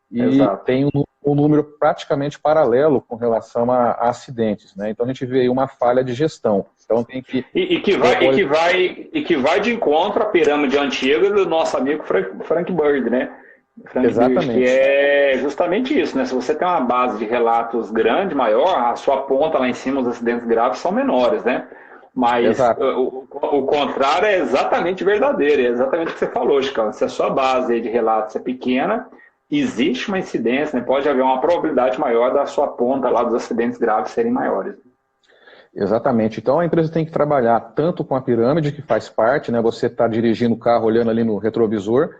e tem um número praticamente paralelo com relação a acidentes, né? Então a gente vê aí uma falha de gestão. Então tem que... E que vai de encontro à pirâmide antiga do nosso amigo Frank Bird, né? Exatamente. Que é justamente isso, né? Se você tem uma base de relatos grande, maior, a sua ponta lá em cima, os acidentes graves são menores, né? Mas o contrário é exatamente verdadeiro, é exatamente o que você falou, Chicão. Se a sua base de relatos é pequena, existe uma incidência, né? Pode haver uma probabilidade maior da sua ponta lá dos acidentes graves serem maiores. Exatamente. Então a empresa tem que trabalhar tanto com a pirâmide, que faz parte, né? Você está dirigindo o carro olhando ali no retrovisor,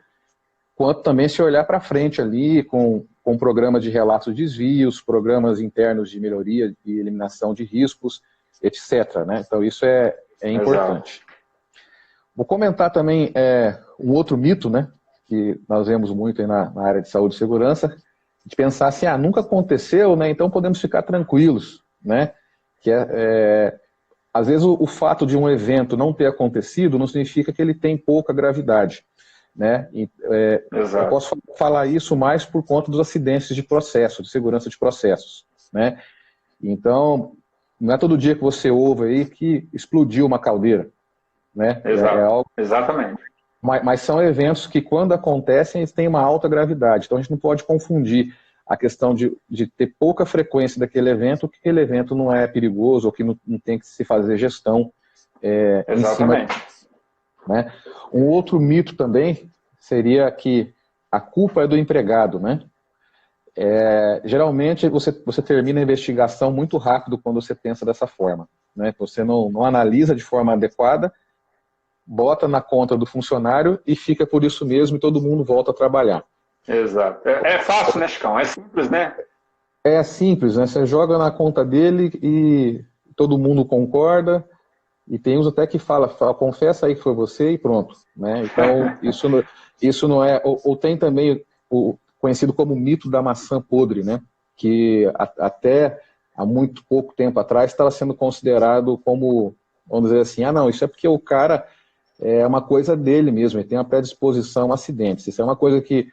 quanto também se olhar para frente ali com programas de relatos de desvios, programas internos de melhoria e eliminação de riscos, etc. Né? Então isso é importante. Exato. Vou comentar também um outro mito, né, que nós vemos muito aí na área de saúde e segurança, de pensar assim, nunca aconteceu, né, então podemos ficar tranquilos, né? Que às vezes o fato de um evento não ter acontecido não significa que ele tem pouca gravidade, né? Eu posso falar isso mais por conta dos acidentes de processo, de segurança de processos, né? Então, não é todo dia que você ouve aí que explodiu uma caldeira, né? Exatamente. Mas são eventos que, quando acontecem, eles têm uma alta gravidade. Então, a gente não pode confundir a questão de ter pouca frequência daquele evento, que aquele evento não é perigoso ou que não tem que se fazer gestão Exatamente. em cima, né? Um outro mito também seria que a culpa é do empregado, né? Geralmente você termina a investigação muito rápido quando você pensa dessa forma, né? Você não analisa de forma adequada, bota na conta do funcionário e fica por isso mesmo e todo mundo volta a trabalhar. Exato. É fácil, né, Chicão? É simples, né? É simples, né? Você joga na conta dele e todo mundo concorda, e tem uns até que fala, confessa aí que foi você e pronto, né? Então, isso não é... Ou tem também o conhecido como mito da maçã podre, né? Que até há muito pouco tempo atrás estava sendo considerado como, vamos dizer assim, não, isso é porque o cara é uma coisa dele mesmo, ele tem uma predisposição a acidentes. Isso é uma coisa que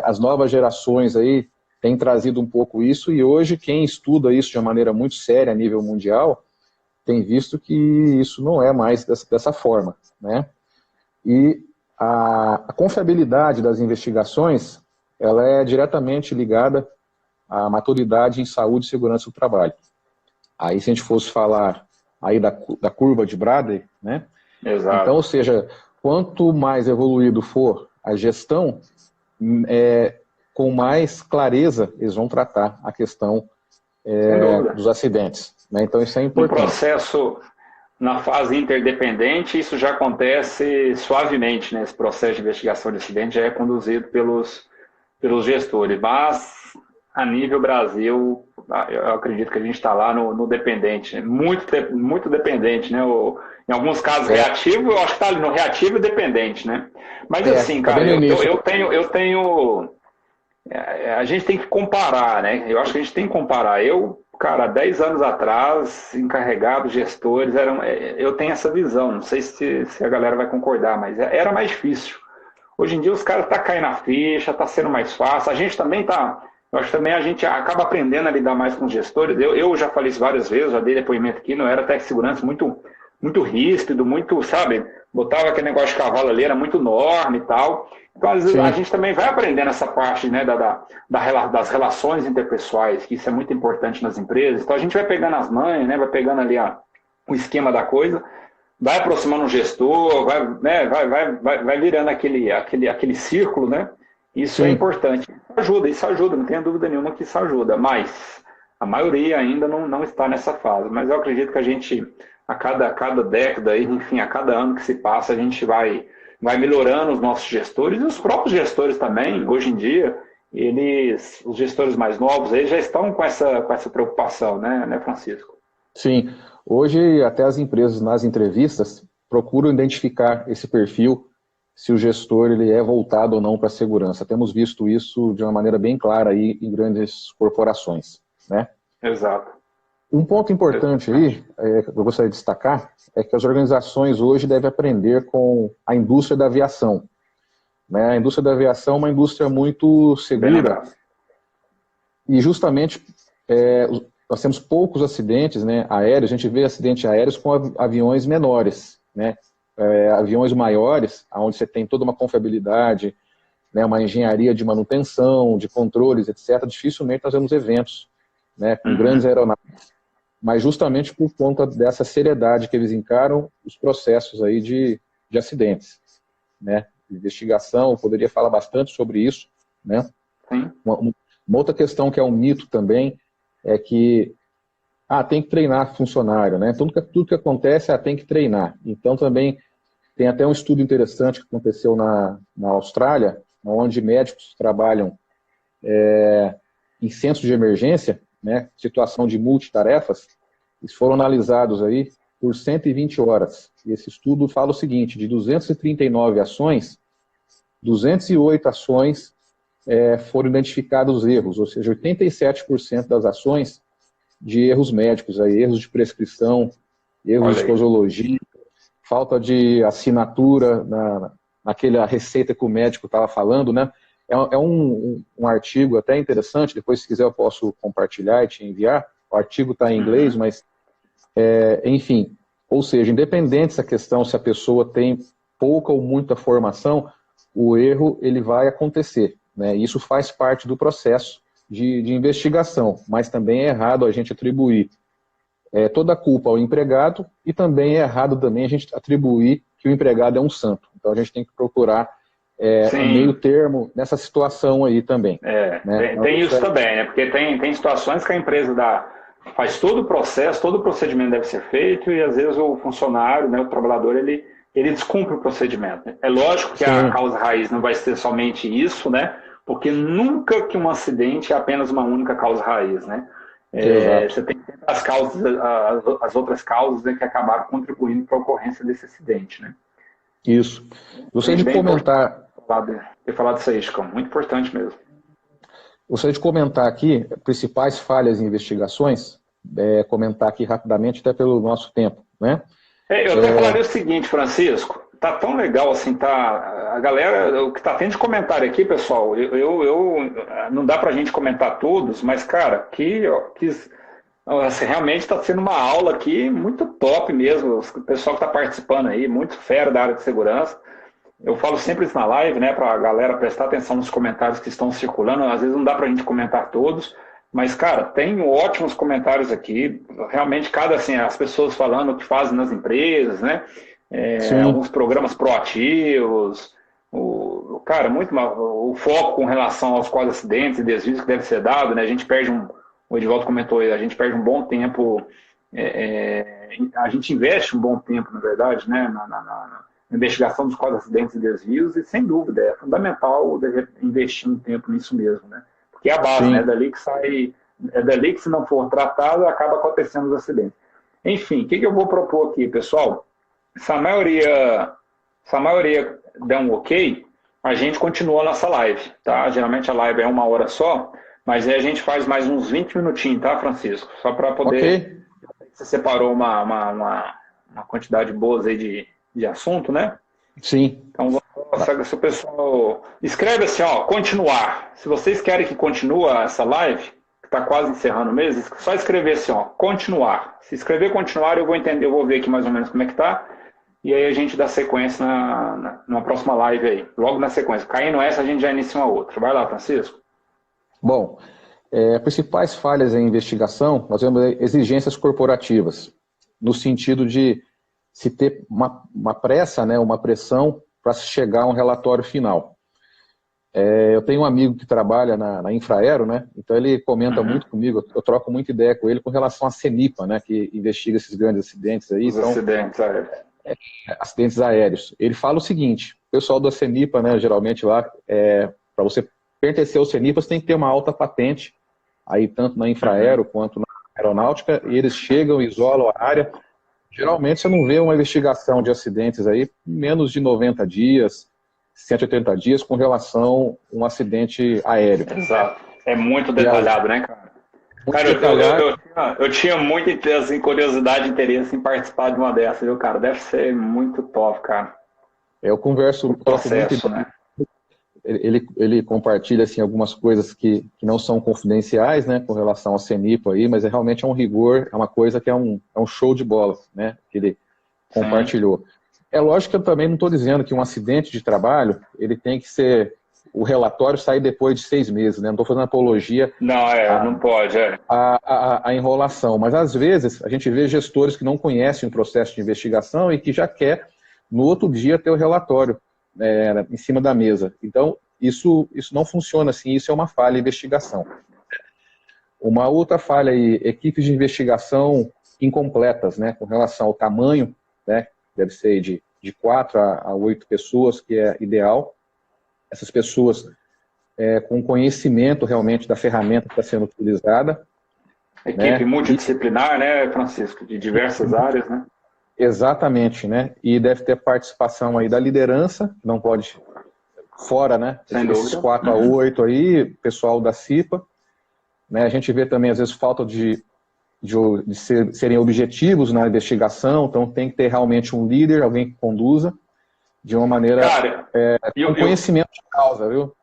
as novas gerações aí têm trazido um pouco isso, e hoje quem estuda isso de uma maneira muito séria a nível mundial tem visto que isso não é mais dessa forma, né? E a confiabilidade das investigações, ela é diretamente ligada à maturidade em saúde e segurança do trabalho. Aí, se a gente fosse falar aí da curva de Bradley, né? Exato. Então, ou seja, quanto mais evoluído for a gestão, com mais clareza eles vão tratar a questão dos acidentes, né? Então isso é importante. No processo, na fase interdependente, isso já acontece suavemente, né? Esse processo de investigação de acidente já é conduzido pelos gestores, mas a nível Brasil, eu acredito que a gente está lá no dependente, muito dependente, né? Em alguns casos reativo, eu acho que está ali no reativo e dependente, né? Mas assim, cara, eu tenho a gente tem que comparar, né? Eu acho que a gente tem que comparar. Cara, 10 anos atrás, encarregados, gestores, eu tenho essa visão, não sei se a galera vai concordar, mas era mais difícil. Hoje em dia os caras estão caindo na ficha, está sendo mais fácil. A gente também eu acho que também a gente acaba aprendendo a lidar mais com os gestores. Eu já falei isso várias vezes, já dei depoimento aqui, não era até segurança muito ríspido, muito, sabe, botava aquele negócio de cavalo ali, era muito norma e tal. Então, às vezes, a gente também vai aprendendo essa parte, né, das relações interpessoais, que isso é muito importante nas empresas. Então, a gente vai pegando as manhas, né, vai pegando ali o esquema da coisa, vai aproximando o gestor, vai virando aquele círculo, né? Isso é importante. Isso ajuda, não tenha dúvida nenhuma que isso ajuda, mas a maioria ainda não está nessa fase. Mas eu acredito que a gente, a cada década, enfim, a cada ano que se passa, a gente vai melhorando os nossos gestores e os próprios gestores também, hoje em dia, os gestores mais novos, eles já estão com essa preocupação, né, Francisco? Sim, hoje até as empresas nas entrevistas procuram identificar esse perfil, se o gestor ele é voltado ou não para a segurança. Temos visto isso de uma maneira bem clara aí em grandes corporações, né? Exato. Um ponto importante aí, que eu gostaria de destacar, é que as organizações hoje devem aprender com a indústria da aviação. Né? A indústria da aviação é uma indústria muito segura e justamente nós temos poucos acidentes, né, aéreos, a gente vê acidentes aéreos com aviões menores, né? Aviões maiores, onde você tem toda uma confiabilidade, né, uma engenharia de manutenção, de controles, etc., dificilmente nós vemos eventos, né, com grandes aeronaves. Mas justamente por conta dessa seriedade que eles encaram os processos aí de acidentes, né? Investigação, eu poderia falar bastante sobre isso, né? Sim. Uma outra questão que é um mito também é que tem que treinar funcionário, né? Tudo que acontece, tem que treinar. Então também tem até um estudo interessante que aconteceu na Austrália, onde médicos trabalham em centros de emergência, né? Situação de multitarefas, eles foram analisados aí por 120 horas. E esse estudo fala o seguinte, de 239 ações, 208 ações foram identificados erros, ou seja, 87% das ações de erros médicos, aí, erros de prescrição, erros de posologia, falta de assinatura naquela receita que o médico estava falando, né? É um artigo até interessante, depois se quiser eu posso compartilhar e te enviar, o artigo está em inglês, mas, enfim, ou seja, independente dessa questão, se a pessoa tem pouca ou muita formação, o erro ele vai acontecer, né? Isso faz parte do processo de investigação, mas também é errado a gente atribuir toda a culpa ao empregado e também é errado também a gente atribuir que o empregado é um santo. Então a gente tem que procurar um meio termo nessa situação aí também. Né? Tem isso também, né? Porque tem situações que a empresa faz todo o processo, todo o procedimento deve ser feito e às vezes o funcionário, né, o trabalhador, ele descumpre o procedimento. É lógico que a causa raiz não vai ser somente isso, né? Porque nunca que um acidente é apenas uma única causa raiz, né? Você tem as causas, as outras causas, né, que acabaram contribuindo para a ocorrência desse acidente, né? Isso. Gostaria de comentar... Ter falado disso aí, Chico, muito importante mesmo. Gostaria de comentar aqui principais falhas em investigações, comentar aqui rapidamente, até pelo nosso tempo, né? Eu até falaria o seguinte, Francisco, tá tão legal assim, a galera, o que tá tendo de comentário aqui, pessoal, não dá pra gente comentar todos, mas, cara, assim, realmente está sendo uma aula aqui muito top mesmo, o pessoal que está participando aí, muito fera da área de segurança. Eu falo sempre isso na live, né, para a galera prestar atenção nos comentários que estão circulando, às vezes não dá pra gente comentar todos, mas, cara, tem ótimos comentários aqui, realmente assim, as pessoas falando o que fazem nas empresas, né, alguns programas proativos, cara, o foco com relação aos quase acidentes e desvios que deve ser dado, né, a gente perde o Edivaldo comentou aí, a gente perde um bom tempo, a gente investe um bom tempo, na verdade, né, na investigação dos quase acidentes e desvios, e sem dúvida, é fundamental investir um tempo nisso mesmo, né, porque é a base, né, dali que se não for tratado, acaba acontecendo os acidentes. Enfim, o que eu vou propor aqui, pessoal? Se a maioria der um ok, a gente continua a nossa live, tá? Geralmente a live é 1 hora só, mas aí a gente faz mais uns 20 minutinhos, tá, Francisco? Só para poder... Okay. Você separou uma quantidade boa aí de assunto, né? Sim. Então, se o pessoal... Escreve assim, ó, continuar. Se vocês querem que continue essa live, que está quase encerrando mesmo, só escrever assim, ó, continuar. Se escrever continuar, eu vou entender, eu vou ver aqui mais ou menos como é que tá, e aí a gente dá sequência numa próxima live aí. Logo na sequência. Caindo essa, a gente já inicia uma outra. Vai lá, Francisco. Bom, principais falhas em investigação, nós temos exigências corporativas, no sentido de se ter uma pressa, né, uma pressão para se chegar a um relatório final. Eu tenho um amigo que trabalha na Infraero, né, então ele comenta muito comigo, eu troco muita ideia com ele com relação à CENIPA, né, que investiga esses grandes acidentes aí. Acidentes aéreos. Acidentes aéreos. Ele fala o seguinte, o pessoal da CENIPA, né, geralmente lá, para você pertencer ao CENIPA, você tem que ter uma alta patente, aí tanto na Infraero quanto na aeronáutica, e eles chegam, isolam a área. Geralmente você não vê uma investigação de acidentes aí menos de 90 dias, 180 dias com relação a um acidente aéreo. Exato. É muito detalhado, né, cara? Cara, eu tinha muita assim, curiosidade e interesse em participar de uma dessas, viu, cara? Deve ser muito top, cara. Eu converso, processo, né? Ele compartilha assim, algumas coisas que não são confidenciais, né, com relação ao CENIPA aí, mas realmente é um rigor, é uma coisa que é um show de bola, né, que ele compartilhou. É lógico que eu também não estou dizendo que um acidente de trabalho, ele tem que ser, o relatório sair depois de 6 meses, né, não estou fazendo apologia. Não, não pode, a enrolação, mas às vezes a gente vê gestores que não conhecem o processo de investigação e que já quer, no outro dia, ter o relatório em cima da mesa. Então, isso não funciona assim, isso é uma falha em investigação. Uma outra falha aí, equipes de investigação incompletas, né, com relação ao tamanho, né, deve ser de 4 a 8 pessoas, que é ideal. Essas pessoas com conhecimento realmente da ferramenta que está sendo utilizada. Equipe né? Multidisciplinar, né, Francisco, de diversas áreas, né? Exatamente, né? E deve ter participação aí da liderança, não pode fora, né? Esses 4 a 8 aí, pessoal da CIPA, né? A gente vê também, às vezes, falta de serem objetivos na investigação, então tem que ter realmente um líder, alguém que conduza de uma maneira com conhecimento de causa, viu?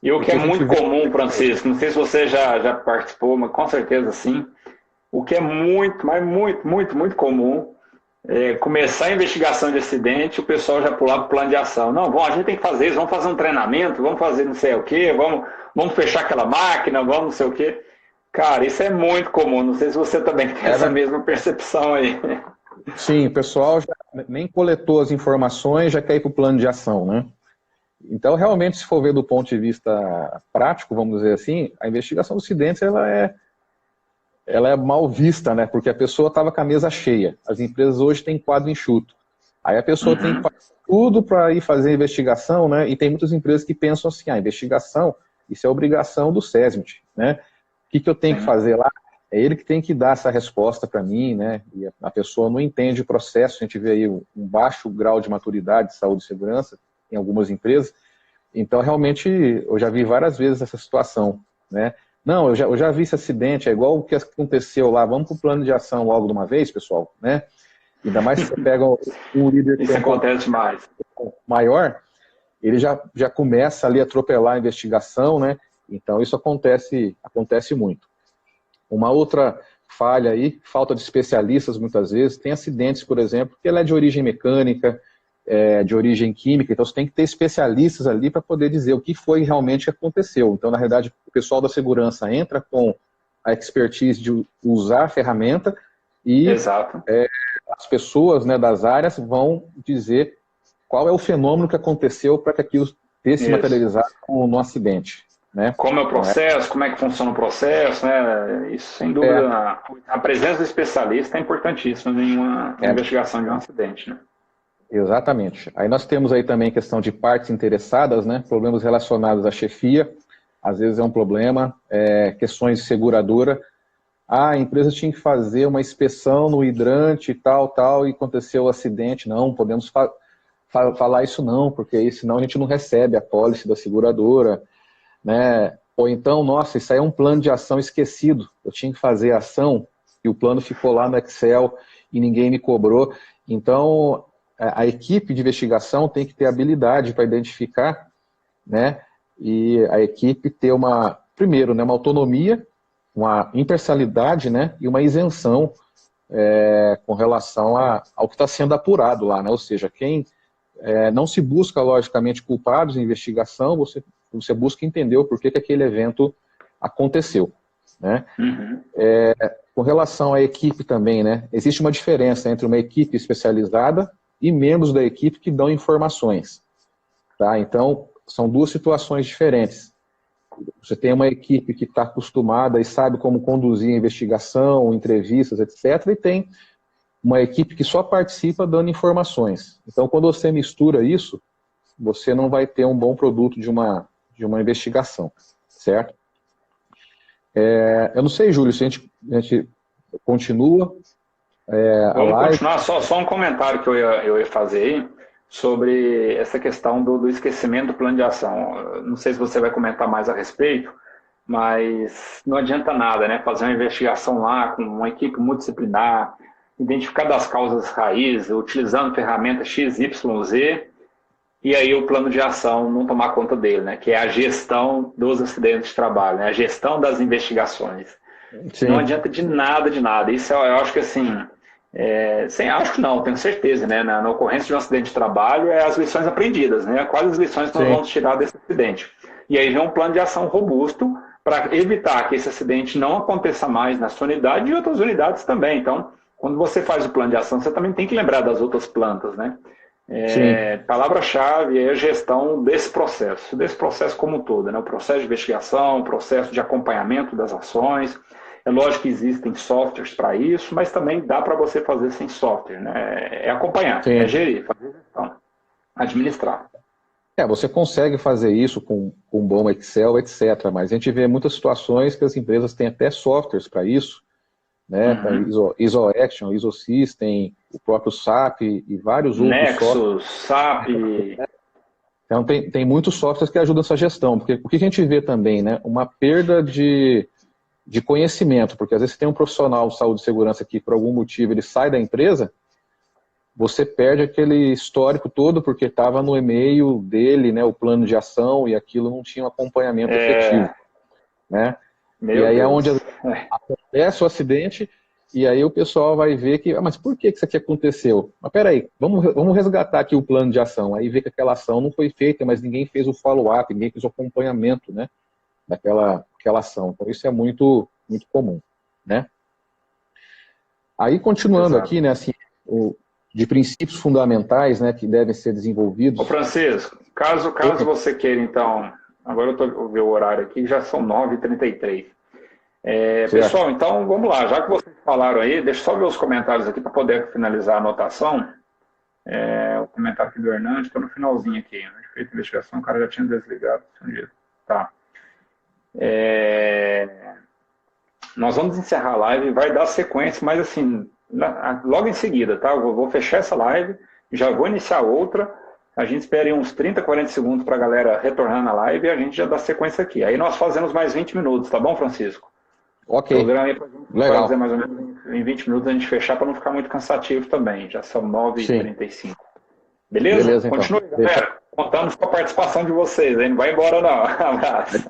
E o que é muito comum, Francisco, não sei se você já participou, mas com certeza sim, o que é muito, mas muito comum é começar a investigação de acidente, o pessoal já pular para o plano de ação. Não, a gente tem que fazer isso, vamos fazer um treinamento, vamos fazer não sei o quê, vamos fechar aquela máquina, vamos não sei o quê. Cara, isso é muito comum, não sei se você também tem essa mesma percepção aí. Sim, o pessoal já nem coletou as informações, já quer ir para o plano de ação, né? Então, realmente, se for ver do ponto de vista prático, vamos dizer assim, a investigação dos acidentes, ela é mal vista, né? Porque a pessoa estava com a mesa cheia. As empresas hoje têm quadro enxuto. Aí a pessoa tem que fazer tudo para ir fazer a investigação, né? E tem muitas empresas que pensam assim, a investigação, isso é obrigação do SESMIT, né? O que eu tenho que fazer lá? É ele que tem que dar essa resposta para mim, né? E a pessoa não entende o processo, a gente vê aí um baixo grau de maturidade de saúde e segurança em algumas empresas. Então, realmente, eu já vi várias vezes essa situação, né? Não, eu já vi esse acidente, é igual o que aconteceu lá, vamos para o plano de ação logo de uma vez, pessoal, né? Ainda mais se você pega um líder que isso acontece mais maior, ele já começa ali a atropelar a investigação, né? Então, isso acontece muito. Uma outra falha aí, falta de especialistas muitas vezes, tem acidentes, por exemplo, que ela é de origem mecânica, de origem química, então você tem que ter especialistas ali para poder dizer o que foi realmente que aconteceu. Então, na realidade, o pessoal da segurança entra com a expertise de usar a ferramenta e as pessoas, né, das áreas vão dizer qual é o fenômeno que aconteceu para que aquilo tenha se materializado no acidente. Né? Como é o processo, como é que funciona o processo, né? Isso, sem dúvida, a presença do especialista é importantíssima em uma investigação de um acidente, né? Exatamente. Aí nós temos aí também questão de partes interessadas, né? Problemas relacionados à chefia, às vezes é um problema, questões de seguradora. A empresa tinha que fazer uma inspeção no hidrante e tal, e aconteceu o acidente. Não, podemos falar isso não, porque aí, senão a gente não recebe a pólice da seguradora, né? Ou então, nossa, isso aí é um plano de ação esquecido. Eu tinha que fazer a ação e o plano ficou lá no Excel e ninguém me cobrou. Então, a equipe de investigação tem que ter habilidade para identificar, né? E a equipe ter primeiro, né, uma autonomia, uma imparcialidade, né, e uma isenção com relação ao que está sendo apurado lá, né? Ou seja, não se busca, logicamente, culpados em investigação, você busca entender o porquê que aquele evento aconteceu, né? Com relação à equipe também, né? Existe uma diferença entre uma equipe especializada e membros da equipe que dão informações, tá? Então, são duas situações diferentes. Você tem uma equipe que está acostumada e sabe como conduzir a investigação, entrevistas, etc., e tem uma equipe que só participa dando informações. Então, quando você mistura isso, você não vai ter um bom produto de uma investigação, certo? Eu não sei, Júlio, se a gente continua Vamos continuar, só um comentário que eu ia fazer aí, sobre essa questão do esquecimento do plano de ação. Não sei se você vai comentar mais a respeito, mas não adianta nada, né? Fazer uma investigação lá com uma equipe multidisciplinar, identificar das causas raízes, utilizando ferramentas X, Y, Z, e aí o plano de ação não tomar conta dele, né? Que é a gestão dos acidentes de trabalho, né? A gestão das investigações. Sim. Não adianta de nada. Isso eu acho que assim, acho que não, tenho certeza, né? Na ocorrência de um acidente de trabalho, as lições aprendidas, né? Quais as lições que nós vamos tirar desse acidente? E aí vem um plano de ação robusto para evitar que esse acidente não aconteça mais na sua unidade e outras unidades também. Então, quando você faz o plano de ação, você também tem que lembrar das outras plantas, né? Sim, Palavra-chave é a gestão desse processo como um todo, né? O processo de investigação, o processo de acompanhamento das ações. É lógico que existem softwares para isso, mas também dá para você fazer sem software, né? É acompanhar, é sim. gerir, fazer gestão, administrar. Você consegue fazer isso com um bom Excel, etc. Mas a gente vê muitas situações que as empresas têm até softwares para isso, né? Uhum. ISO Action, ISO System, o próprio SAP e vários outros softwares. Nexus, SAP, Então, tem muitos softwares que ajudam essa gestão, porque o que a gente vê também, né? Uma perda de conhecimento, porque às vezes tem um profissional de saúde e segurança que, por algum motivo, ele sai da empresa, você perde aquele histórico todo, porque estava no e-mail dele, né? O plano de ação, e aquilo não tinha um acompanhamento efetivo, né? E meu aí é Deus. onde acontece o acidente, e aí o pessoal vai ver que, mas por que isso aqui aconteceu? Mas peraí, vamos resgatar aqui o plano de ação. Aí vê que aquela ação não foi feita, mas ninguém fez o follow-up, ninguém fez o acompanhamento, né, daquela ação. Então isso é muito, muito comum, né? Aí continuando Exato. aqui, né, assim, de princípios fundamentais, né, que devem ser Ô desenvolvidos. Francisco, caso você queira, então, agora eu ver o horário aqui, já são 9h33. Certo? Pessoal, então vamos lá, já que vocês falaram aí, deixa eu só ver os comentários aqui para poder finalizar a anotação. O comentário aqui do Hernandes, estou no finalzinho aqui. Feita a investigação, o cara já tinha desligado. Tá. Nós vamos encerrar a live, vai dar sequência, mas assim, logo em seguida, tá? Eu vou fechar essa live, já vou iniciar outra. A gente espera aí uns 30, 40 segundos para a galera retornar na live e a gente já dá sequência aqui. Aí nós fazemos mais 20 minutos, tá bom, Francisco? Ok, Programa aí para fazer legal. mais ou menos em 20 minutos a gente fechar para não ficar muito cansativo também. Já são Sim, 9h35. Beleza? beleza então. Continue, galera. Contamos com a participação de vocês, hein? Não vai embora não. Um abraço.